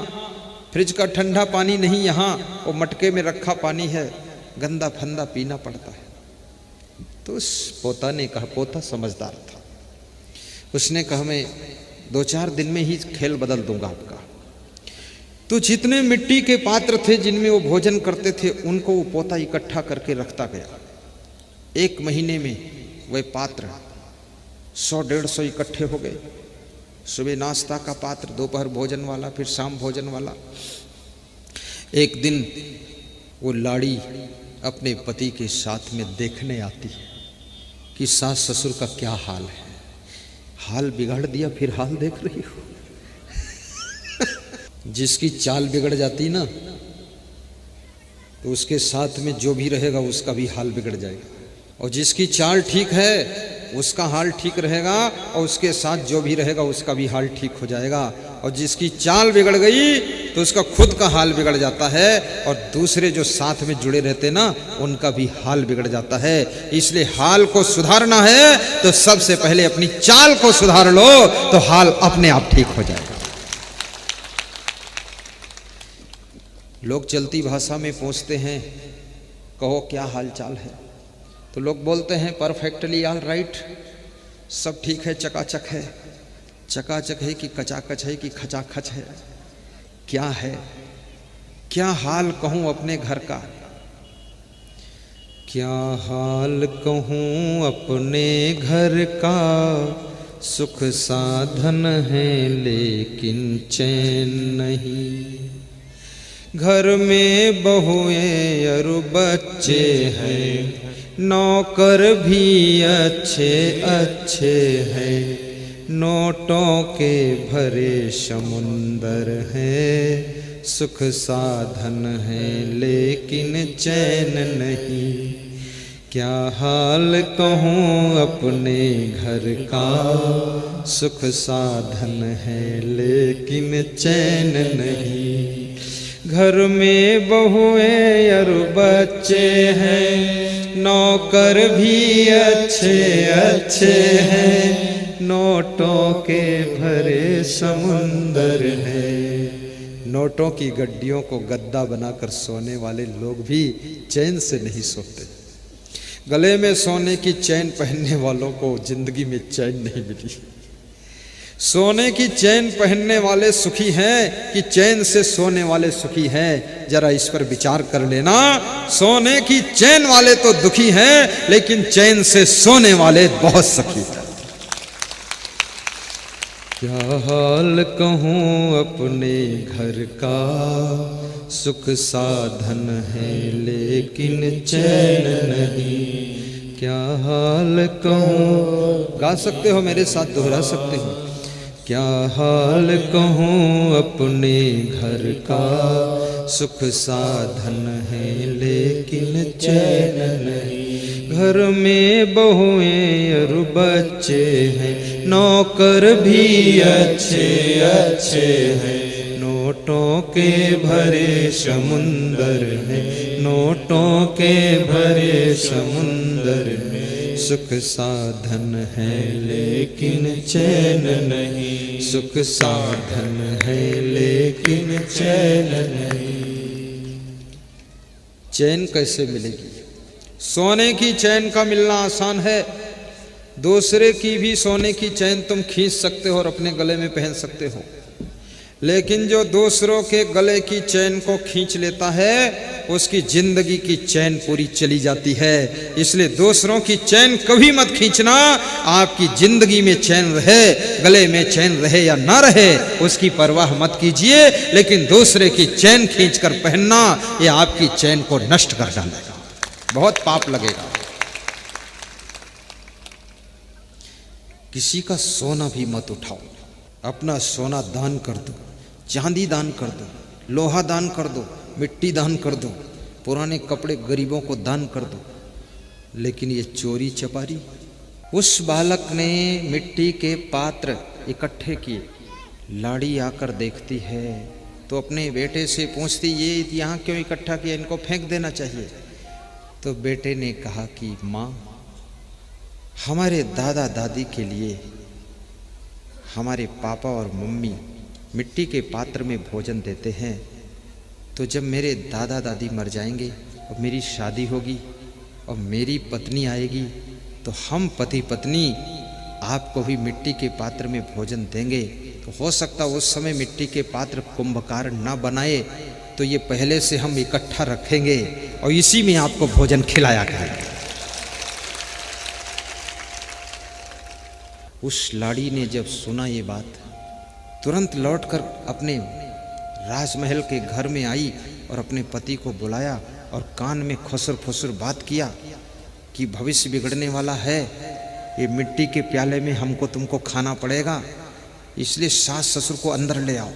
फ्रिज का ठंडा पानी नहीं यहाँ, वो मटके में रखा पानी है, गंदा फंदा पीना पड़ता है। तो उस पोता ने कहा, पोता समझदार था, उसने कहा, मैं 2-4 दिन में ही खेल बदल दूंगा आपका। तो जितने मिट्टी के पात्र थे जिनमें वो भोजन करते थे उनको वो पोता इकट्ठा करके रखता गया। 1 महीने में वह पात्र 100-150 इकट्ठे हो गए। सुबह नाश्ता का पात्र, दोपहर भोजन वाला, फिर शाम भोजन वाला। एक दिन वो लाड़ी अपने पति के साथ में देखने आती है कि सास ससुर का क्या हाल है। हाल बिगाड़ दिया, फिर हाल देख रही हो। जिसकी चाल बिगड़ जाती ना तो उसके साथ में जो भी रहेगा उसका भी हाल बिगड़ जाएगा, और जिसकी चाल ठीक है उसका हाल ठीक रहेगा और उसके साथ जो भी रहेगा उसका भी हाल ठीक हो जाएगा। और जिसकी चाल बिगड़ गई तो उसका खुद का हाल बिगड़ जाता है, और दूसरे जो साथ में जुड़े रहते ना उनका भी हाल बिगड़ जाता है। इसलिए हाल को सुधारना है तो सबसे पहले अपनी चाल को सुधार लो तो हाल अपने आप ठीक हो जाएगा। लोग चलती भाषा में पूछते हैं, कहो क्या हाल चाल है, तो लोग बोलते हैं परफेक्टली ऑल राइट, सब ठीक है, चकाचक है। चकाचक है कि कचाकच है कि खचाखच है, क्या है? क्या हाल कहूँ अपने घर का, क्या हाल कहूँ अपने घर का, सुख साधन है लेकिन चैन नहीं। घर में बहुएं और बच्चे हैं, नौकर भी अच्छे अच्छे हैं, नोटों के भरे समुंदर है, सुख साधन है लेकिन चैन नहीं। क्या हाल कहूँ अपने घर का, सुख साधन है लेकिन चैन नहीं। घर में बहुएं और बच्चे हैं, नौकर भी अच्छे अच्छे हैं, नोटों के भरे समुंदर है। नोटों की गड्डियों को गद्दा बनाकर सोने वाले लोग भी चैन से नहीं सोते। गले में सोने की चैन पहनने वालों को जिंदगी में चैन नहीं मिली। सोने की चैन पहनने वाले सुखी हैं कि चैन से सोने वाले सुखी हैं? जरा इस पर विचार कर लेना। सोने की चैन वाले तो दुखी हैं लेकिन चैन से सोने वाले बहुत सुखी हैं। क्या हाल कहूँ अपने घर का, सुख साधन है लेकिन चैन नहीं। क्या हाल कहूँ, गा सकते हो मेरे साथ, दोहरा सकते हो। क्या हाल कहूँ अपने घर का, सुख साधन है लेकिन चैन नहीं। घर में बहुएं और बच्चे हैं, नौकर भी अच्छे अच्छे हैं, नोटों के भरे समुंदर है, नोटों के भरे समुंदर में, सुख साधन है लेकिन चैन नहीं। सुख साधन है लेकिन चैन नहीं। चैन कैसे मिलेगी? सोने की चैन का मिलना आसान है, दूसरे की भी सोने की चैन तुम खींच सकते हो और अपने गले में पहन सकते हो, लेकिन जो दूसरों के गले की चैन को खींच लेता है उसकी जिंदगी की चैन पूरी चली जाती है। इसलिए दूसरों की चैन कभी मत खींचना। आपकी जिंदगी में चैन रहे, गले में चैन रहे या ना रहे, उसकी परवाह मत कीजिए, लेकिन दूसरे की चैन खींचकर पहनना ये आपकी चैन को नष्ट कर डालेगा, बहुत पाप लगेगा। किसी का सोना भी मत उठाओ, अपना सोना दान कर दो, चांदी दान कर दो, लोहा दान कर दो, मिट्टी दान कर दो, पुराने कपड़े गरीबों को दान कर दो। लेकिन ये चोरी चपारी। उस बालक ने मिट्टी के पात्र इकट्ठे किए, लाड़ी आकर देखती है तो अपने बेटे से पूछती, ये यहाँ क्यों इकट्ठा किया, इनको फेंक देना चाहिए। तो बेटे ने कहा कि माँ, हमारे दादा दादी के लिए हमारे पापा और मम्मी मिट्टी के पात्र में भोजन देते हैं, तो जब मेरे दादा दादी मर जाएंगे और मेरी शादी होगी और मेरी पत्नी आएगी तो हम पति पत्नी आपको भी मिट्टी के पात्र में भोजन देंगे तो हो सकता उस समय मिट्टी के पात्र कुंभकार ना बनाए, तो ये पहले से हम इकट्ठा रखेंगे और इसी में आपको भोजन खिलाया करेंगे। उस लाड़ी ने जब सुना ये बात, तुरंत लौटकर अपने राजमहल के घर में आई और अपने पति को बुलाया और कान में खुसर फुसर बात किया कि भविष्य बिगड़ने वाला है, ये मिट्टी के प्याले में हमको तुमको खाना पड़ेगा, इसलिए सास ससुर को अंदर ले आओ।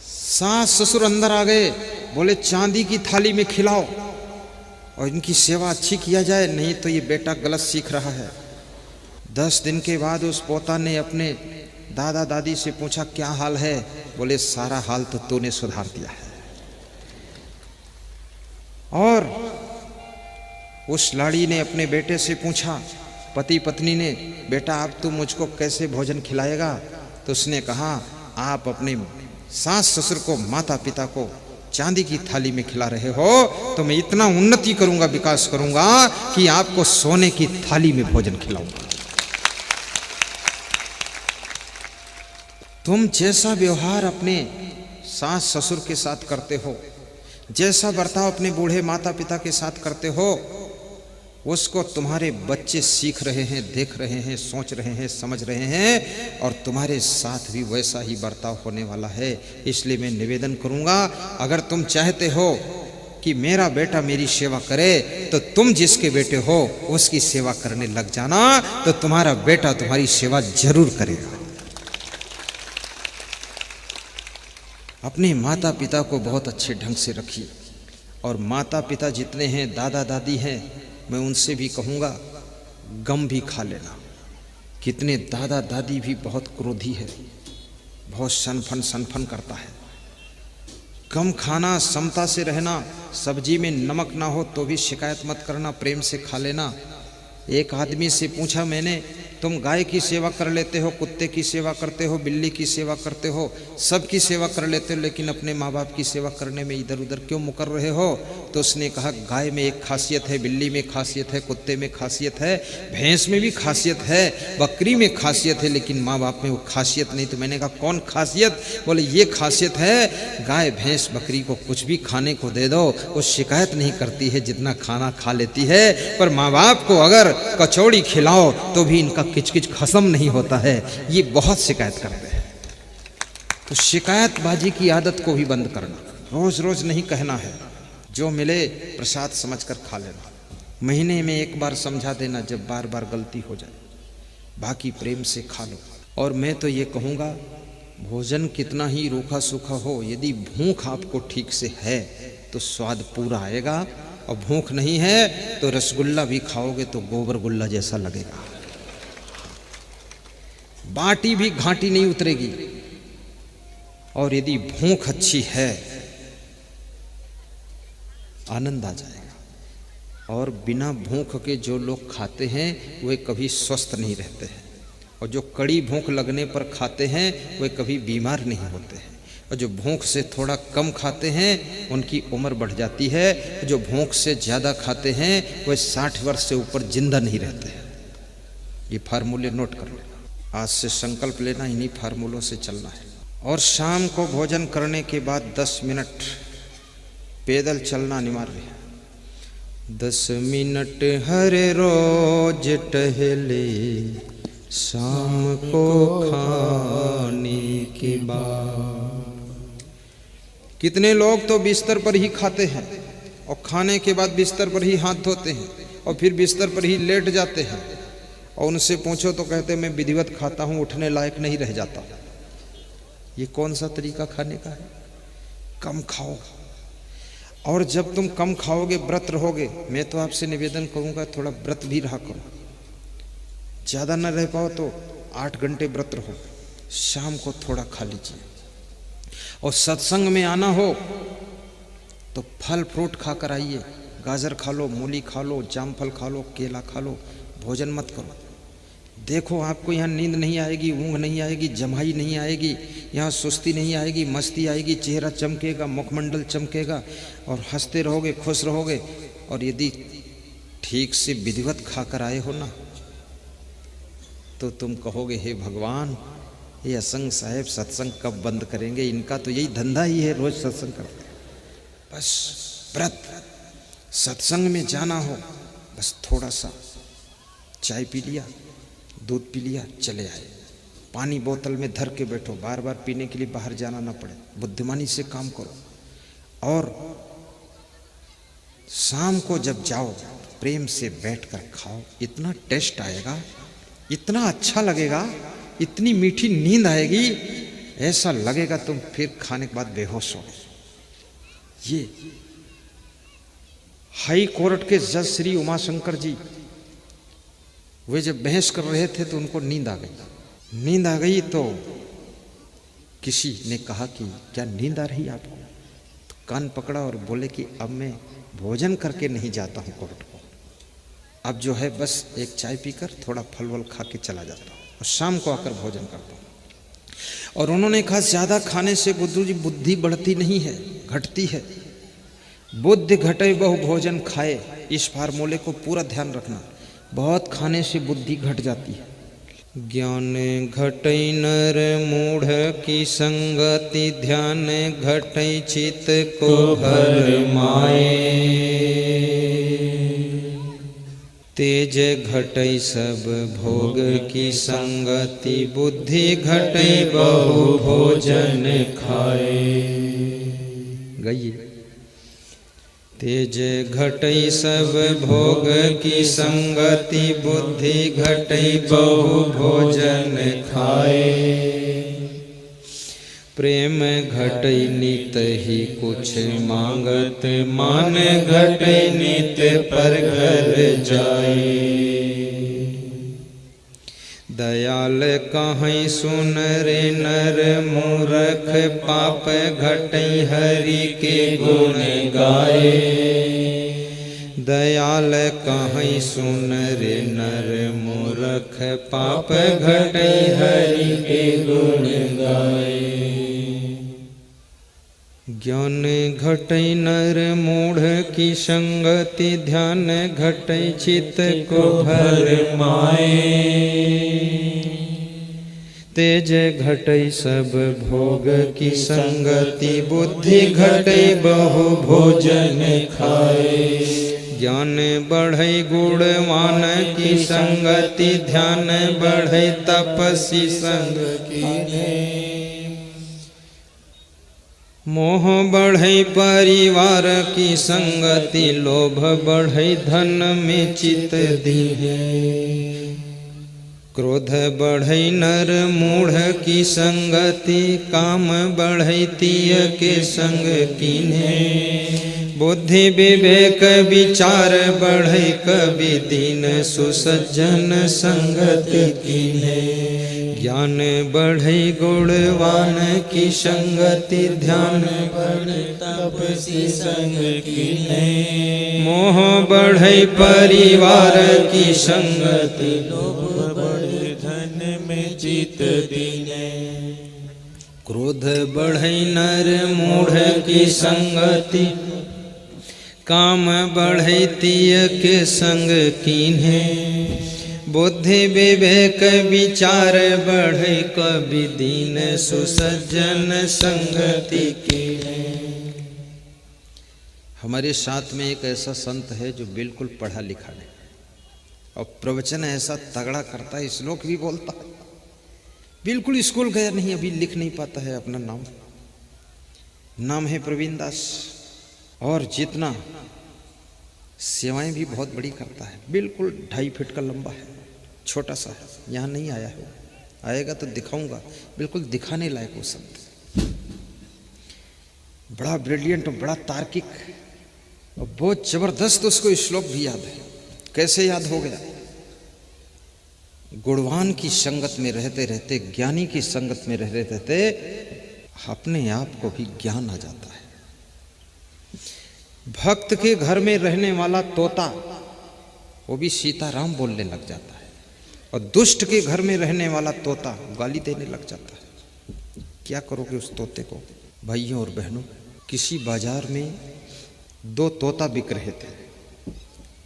सास ससुर अंदर आ गए, बोले चांदी की थाली में खिलाओ और इनकी सेवा अच्छी किया जाए, नहीं तो ये बेटा गलत सीख रहा है। 10 दिन के बाद उस पोता ने अपने दादा दादी से पूछा क्या हाल है, बोले सारा हाल तो तूने सुधार दिया है। और उस लाड़ी ने अपने बेटे से पूछा, पति पत्नी ने, बेटा आप तू मुझको कैसे भोजन खिलाएगा? तो उसने कहा आप अपने सास ससुर को, माता पिता को चांदी की थाली में खिला रहे हो तो मैं इतना उन्नति करूंगा, विकास करूंगा कि आपको सोने की थाली में भोजन खिलाऊंगा। तुम जैसा व्यवहार अपने सास ससुर के साथ करते हो, जैसा बर्ताव अपने बूढ़े माता पिता के साथ करते हो, उसको तुम्हारे बच्चे सीख रहे हैं, देख रहे हैं, सोच रहे हैं, समझ रहे हैं और तुम्हारे साथ भी वैसा ही बर्ताव होने वाला है। इसलिए मैं निवेदन करूंगा, अगर तुम चाहते हो कि मेरा बेटा मेरी सेवा करे तो तुम जिसके बेटे हो उसकी सेवा करने लग जाना, तो तुम्हारा बेटा तुम्हारी सेवा जरूर करेगा। अपने माता पिता को बहुत अच्छे ढंग से रखिए और माता पिता जितने हैं, दादा दादी हैं, मैं उनसे भी कहूँगा गम भी खा लेना। कितने दादा दादी भी बहुत क्रोधी है, बहुत सनफन करता है। कम खाना, समता से रहना, सब्जी में नमक ना हो तो भी शिकायत मत करना, प्रेम से खा लेना। एक आदमी से पूछा मैंने, तुम गाय की सेवा कर लेते हो, कुत्ते की सेवा करते हो, बिल्ली की सेवा करते हो, सबकी सेवा कर लेते हो, लेकिन अपने माँ बाप की सेवा करने में इधर उधर क्यों मुकर रहे हो? तो उसने कहा गाय में एक खासियत है, बिल्ली में खासियत है, कुत्ते में खासियत है, भैंस में भी खासियत है, बकरी में खासियत है, लेकिन माँ बाप में वो खासियत नहीं। तो मैंने कहा कौन खासियत? बोले ये खासियत है, गाय भैंस बकरी को कुछ भी खाने को दे दो, वो शिकायत नहीं करती है, जितना खाना खा लेती है, पर माँ बाप को अगर कचौड़ी खिलाओ तो भी इनका किचकिच खत्म नहीं होता है, ये बहुत शिकायत करते हैं। तो शिकायतबाजी की आदत को भी बंद करना, रोज रोज नहीं कहना है, जो मिले प्रसाद समझकर खा लेना, महीने में एक बार समझा देना जब बार बार गलती हो जाए, बाकी प्रेम से खा लो। और मैं तो ये कहूँगा, भोजन कितना ही रूखा सूखा हो, यदि भूख आपको ठीक से है तो स्वाद पूरा आएगा, और भूख नहीं है तो रसगुल्ला भी खाओगे तो गोबर गुल्ला जैसा लगेगा, बाटी भी घाटी नहीं उतरेगी। और यदि भूख अच्छी है आनंद आ जाएगा। और बिना भूख के जो लोग खाते हैं वे कभी स्वस्थ नहीं रहते हैं, और जो कड़ी भूख लगने पर खाते हैं वे कभी बीमार नहीं होते हैं, और जो भूख से थोड़ा कम खाते हैं उनकी उम्र बढ़ जाती है, जो भूख से ज़्यादा खाते हैं वे 60 वर्ष से ऊपर जिंदा नहीं रहते हैं। ये फार्मूले नोट कर लो, आज से संकल्प लेना, इन्हीं फार्मूलों से चलना है। और शाम को भोजन करने के बाद 10 मिनट पैदल चलना अनिवार्य है। 10 मिनट हर रोज टहले, शाम को खाने के बाद। कितने लोग तो बिस्तर पर ही खाते हैं और खाने के बाद बिस्तर पर ही हाथ धोते हैं और फिर बिस्तर पर ही लेट जाते हैं, और उनसे पूछो तो कहते मैं विधिवत खाता हूँ, उठने लायक नहीं रह जाता। ये कौन सा तरीका खाने का है? कम खाओ, और जब तुम कम खाओगे, व्रत रहोगे, मैं तो आपसे निवेदन करूँगा थोड़ा व्रत भी रहा करो। ज़्यादा न रह पाओ तो 8 घंटे व्रत रहो, शाम को थोड़ा खा लीजिए। और सत्संग में आना हो तो फल फ्रूट खा कर आइए, गाजर खा लो, मूली खा लो, जामफल खा लो, केला खा लो, भोजन मत करो। देखो आपको यहाँ नींद नहीं आएगी, ऊँघ नहीं आएगी, जमाई नहीं आएगी, यहाँ सुस्ती नहीं आएगी, मस्ती आएगी, चेहरा चमकेगा, मुखमंडल चमकेगा और हंसते रहोगे, खुश रहोगे। और यदि ठीक से विधिवत खाकर आए हो ना तो तुम कहोगे हे भगवान, ये असंग साहेब सत्संग कब बंद करेंगे, इनका तो यही धंधा ही है, रोज सत्संग करते हैं। बस व्रत, सत्संग में जाना हो बस थोड़ा सा चाय पी लिया, दूध पी लिया, चले आए, पानी बोतल में धर के बैठो, बार बार पीने के लिए बाहर जाना ना पड़े, बुद्धिमानी से काम करो। और शाम को जब जाओ प्रेम से बैठकर खाओ, इतना टेस्ट आएगा, इतना अच्छा लगेगा, इतनी मीठी नींद आएगी, ऐसा लगेगा तुम फिर खाने के बाद बेहोश हो। ये हाई कोर्ट के जज श्री उमाशंकर जी, वे जब बहस कर रहे थे तो उनको नींद आ गई। नींद आ गई तो किसी ने कहा कि क्या नींद आ रही आपको? तो कान पकड़ा और बोले कि अब मैं भोजन करके नहीं जाता हूँ कोर्ट को, अब जो है बस एक चाय पीकर थोड़ा फल वल खा के चला जाता हूँ और शाम को आकर भोजन करता हूँ। और उन्होंने कहा ज़्यादा खाने से बुद्धू जी बुद्धि बढ़ती नहीं है, घटती है। बुद्धि घटे बहु भोजन खाए, इस फार्मूले को पूरा ध्यान रखना। बहुत खाने से बुद्धि घट जाती है। ज्ञान घटै नर मूढ़ की संगति, ध्यान घटै चित को भरमाए। तेज घटै सब भोग की संगति, बुद्धि घटै बहु भोजन खाए। गई। तेज घटै सब भोग की संगति, बुद्धि घटै बहु भोजन खाए। प्रेम घटै नित ही कुछ मांगत, मान घटै नित पर घर जाए। दयाल कहीं सुन रे नर मूरख, पाप घटै हरि के गुण गाए। दयाल कहीं सुन रे नर मूरख, पाप घटै हरि के गुण गाए। ज्ञान घटै नर मूढ़ की संगति, ध्यान घटै चित को भरमाए। तेज घटै सब भोग की संगति, बुद्धि घटै बहु भोजन खाए। ज्ञान बढ़ै गुणवान की संगति, ध्यान बढ़ै तपस्वी संग कीन्हे। मोह बढ़ै परिवार की संगति, लोभ बढ़ै धन में चित दीहे। क्रोध बढ़ै नर मूढ़ की संगति, काम बढ़ै तीय के संग कीन्हे। बुद्धि विवेक विचार बढ़ै कवि दीन, सुसज्जन संगति कीन्हे। ज्ञान बढ़ै गुणवान की संगति, ध्यान बढ़ै तपस्वी संग कीन्हे। मोह बढ़ै परिवार की संगति, लोभ बढ़ै धन में चित दीने। क्रोध बढ़ै नर मूढ़ की संगति, काम बढ़ै तीय के संग कीन्हे। बुद्धि विवेक विचार बढ़ै कवि दीन, सुसज्जन संगति कीन्हे। हमारे साथ में एक ऐसा संत है जो बिल्कुल पढ़ा लिखा नहीं और प्रवचन ऐसा तगड़ा करता है, श्लोक भी बोलता है, बिल्कुल स्कूल गया नहीं, अभी लिख नहीं पाता है अपना नाम है प्रवीण दास। और जितना सेवाएं भी बहुत बड़ी करता है, बिल्कुल 2.5 फीट का लंबा है, छोटा सा है, यहाँ नहीं आया है, आएगा तो दिखाऊंगा, बिल्कुल दिखाने लायक वो संत। बड़ा ब्रिलियंट, बड़ा तार्किक और बहुत जबरदस्त। उसको श्लोक भी याद है। कैसे याद हो गया? गुणवान की संगत में रहते रहते, ज्ञानी की संगत में रहते रहते अपने आप को भी ज्ञान आ जाता है। भक्त के घर में रहने वाला तोता वो भी सीताराम बोलने लग जाता है, और दुष्ट के घर में रहने वाला तोता गाली देने लग जाता है। क्या करोगे उस तोते को? भाइयों और बहनों, किसी बाजार में 2 तोता बिक रहे थे।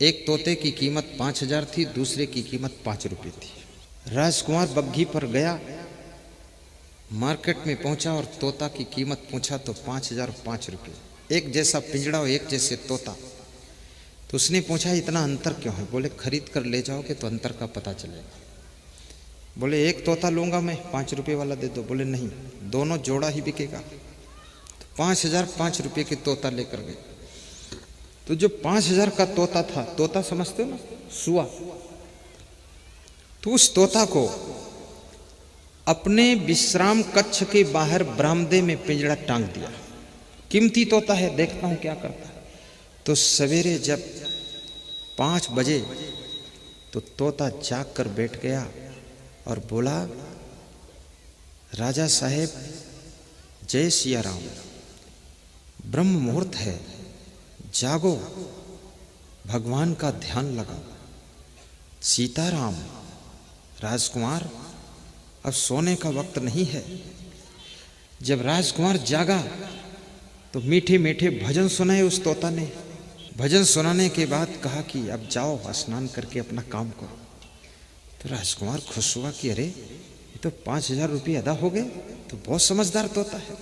एक तोते की कीमत 5,000 थी, दूसरे की कीमत 5 रुपये थी। राजकुमार बग्घी पर गया, मार्केट में पहुंचा और तोता की कीमत पूछा तो 5005 रुपये। एक जैसा पिंजड़ा और एक जैसे तोता। तो उसने पूछा इतना अंतर क्यों है? बोले खरीद कर ले जाओगे तो अंतर का पता चलेगा। बोले एक तोता लूंगा मैं, 5 रुपये वाला दे दो। बोले नहीं, दोनों जोड़ा ही बिकेगा। तो 5005 रुपये के तोता लेकर गए। तो जो 5000 का तोता था, तोता समझते हो ना, सुआ, तो उस तोता को अपने विश्राम कक्ष के बाहर बरामदे में पिंजड़ा टांग दिया। कीमती तोता है, देखता हूं क्या करता है। तो सवेरे जब 5 बजे तो तोता जाग कर बैठ गया और बोला, राजा साहेब जय सिया राम, ब्रह्म मुहूर्त है, जागो, भगवान का ध्यान लगाओ। सीताराम, राजकुमार अब सोने का वक्त नहीं है। जब राजकुमार जागा तो मीठे मीठे भजन सुनाए उस तोता ने। भजन सुनाने के बाद कहा कि अब जाओ स्नान करके अपना काम करो। तो राजकुमार खुश हुआ कि अरे ये तो 5000 रुपये अदा हो गए, तो बहुत समझदार तोता है।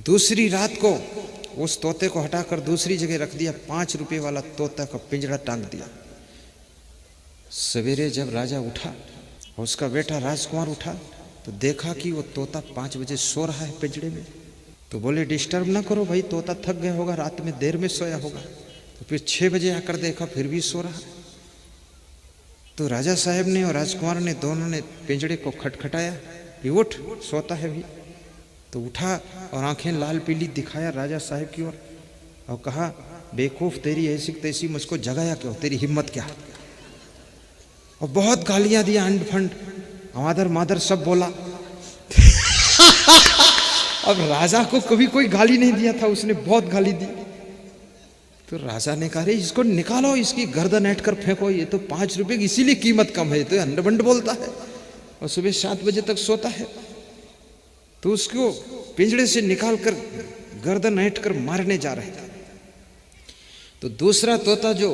दूसरी रात को उस तोते को हटाकर दूसरी जगह रख दिया, 5 रुपये वाला तोता का पिंजड़ा टांग दिया। सवेरे जब राजा उठा, उसका बेटा राजकुमार उठा, तो देखा कि वो तोता 5 बजे सो रहा है पिंजड़े में। तो बोले डिस्टर्ब ना करो भाई, तोता थक गया होगा, रात में देर में सोया होगा। तो फिर 6 बजे आकर देखा फिर भी सो रहा। तो राजा साहब ने और राजकुमार ने दोनों ने पिंजड़े को खटखटाया कि उठ, सोता है भी। तो उठा और आंखें लाल पीली दिखाया राजा साहब की ओर और कहा, बेवकूफ तेरी ऐसी तैसी मुझको जगाया क्यों, तेरी हिम्मत क्या? और बहुत गालियां दिया, अंड फंड आदर मादर सब बोला। अब राजा को कभी कोई गाली नहीं दिया था, उसने बहुत गाली दी। तो राजा ने कहा, इसको निकालो, इसकी गर्दन ऐंठ कर फेंको, ये तो 5 रुपए की इसीलिए कीमत कम है, तो अंड बंड बोलता है और सुबह 7 बजे तक सोता है। तो उसको पिंजड़े से निकालकर गर्दन ऐंठ कर मारने जा रहे थे। तो दूसरा तोता जो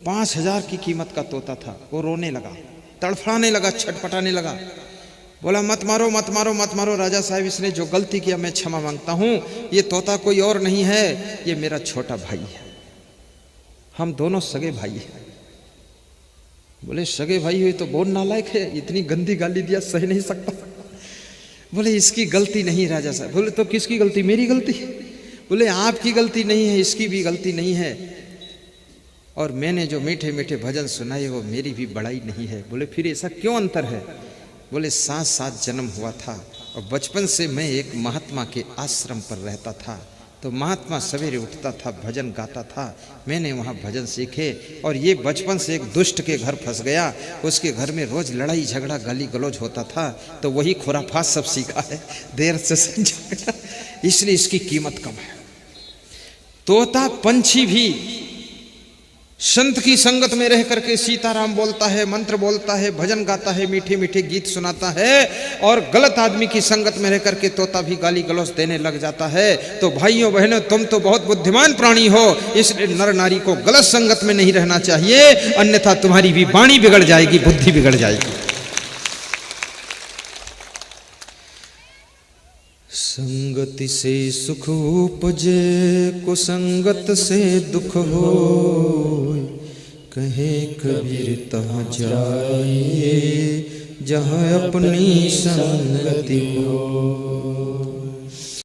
5000 की कीमत का तोता था, वो रोने लगा, तड़फड़ाने लगा, छटपटाने लगा, बोला मत मारो मत मारो मत मारो राजा साहब, इसने जो गलती किया मैं क्षमा मांगता हूं। ये तोता कोई और नहीं है, ये मेरा छोटा भाई है, हम दोनों सगे भाई हैं। बोले सगे भाई हुए तो बहुत नालायक है, इतनी गंदी गाली दिया, सह नहीं सकता। बोले इसकी गलती नहीं राजा साहब। बोले तो किसकी गलती? मेरी गलती। बोले आपकी गलती नहीं है, इसकी भी गलती नहीं है, और मैंने जो मीठे मीठे भजन सुनाए वो मेरी भी बड़ाई नहीं है। बोले फिर ऐसा क्यों अंतर है? बोले 7 जन्म हुआ था और बचपन से मैं एक महात्मा के आश्रम पर रहता था। तो महात्मा सवेरे उठता था, भजन गाता था, मैंने वहाँ भजन सीखे। और ये बचपन से एक दुष्ट के घर फंस गया, उसके घर में रोज लड़ाई झगड़ा गाली गलौज होता था, तो वही खुराफात सब सीखा है, देर से समझा, इसलिए इसकी कीमत कम है। तोता पंछी भी संत की संगत में रह करके सीताराम बोलता है, मंत्र बोलता है, भजन गाता है, मीठे मीठे गीत सुनाता है, और गलत आदमी की संगत में रह करके तोता भी गाली गलौज देने लग जाता है। तो भाइयों बहनों, तुम तो बहुत बुद्धिमान प्राणी हो, इसलिए नर नारी को गलत संगत में नहीं रहना चाहिए, अन्यथा तुम्हारी भी वाणी बिगड़ जाएगी, बुद्धि बिगड़ जाएगी। संगति से सुख उपजे, कुसंगत से दुख हो, कहे कबीर तहाँ जाइए जहाँ अपनी संगति हो।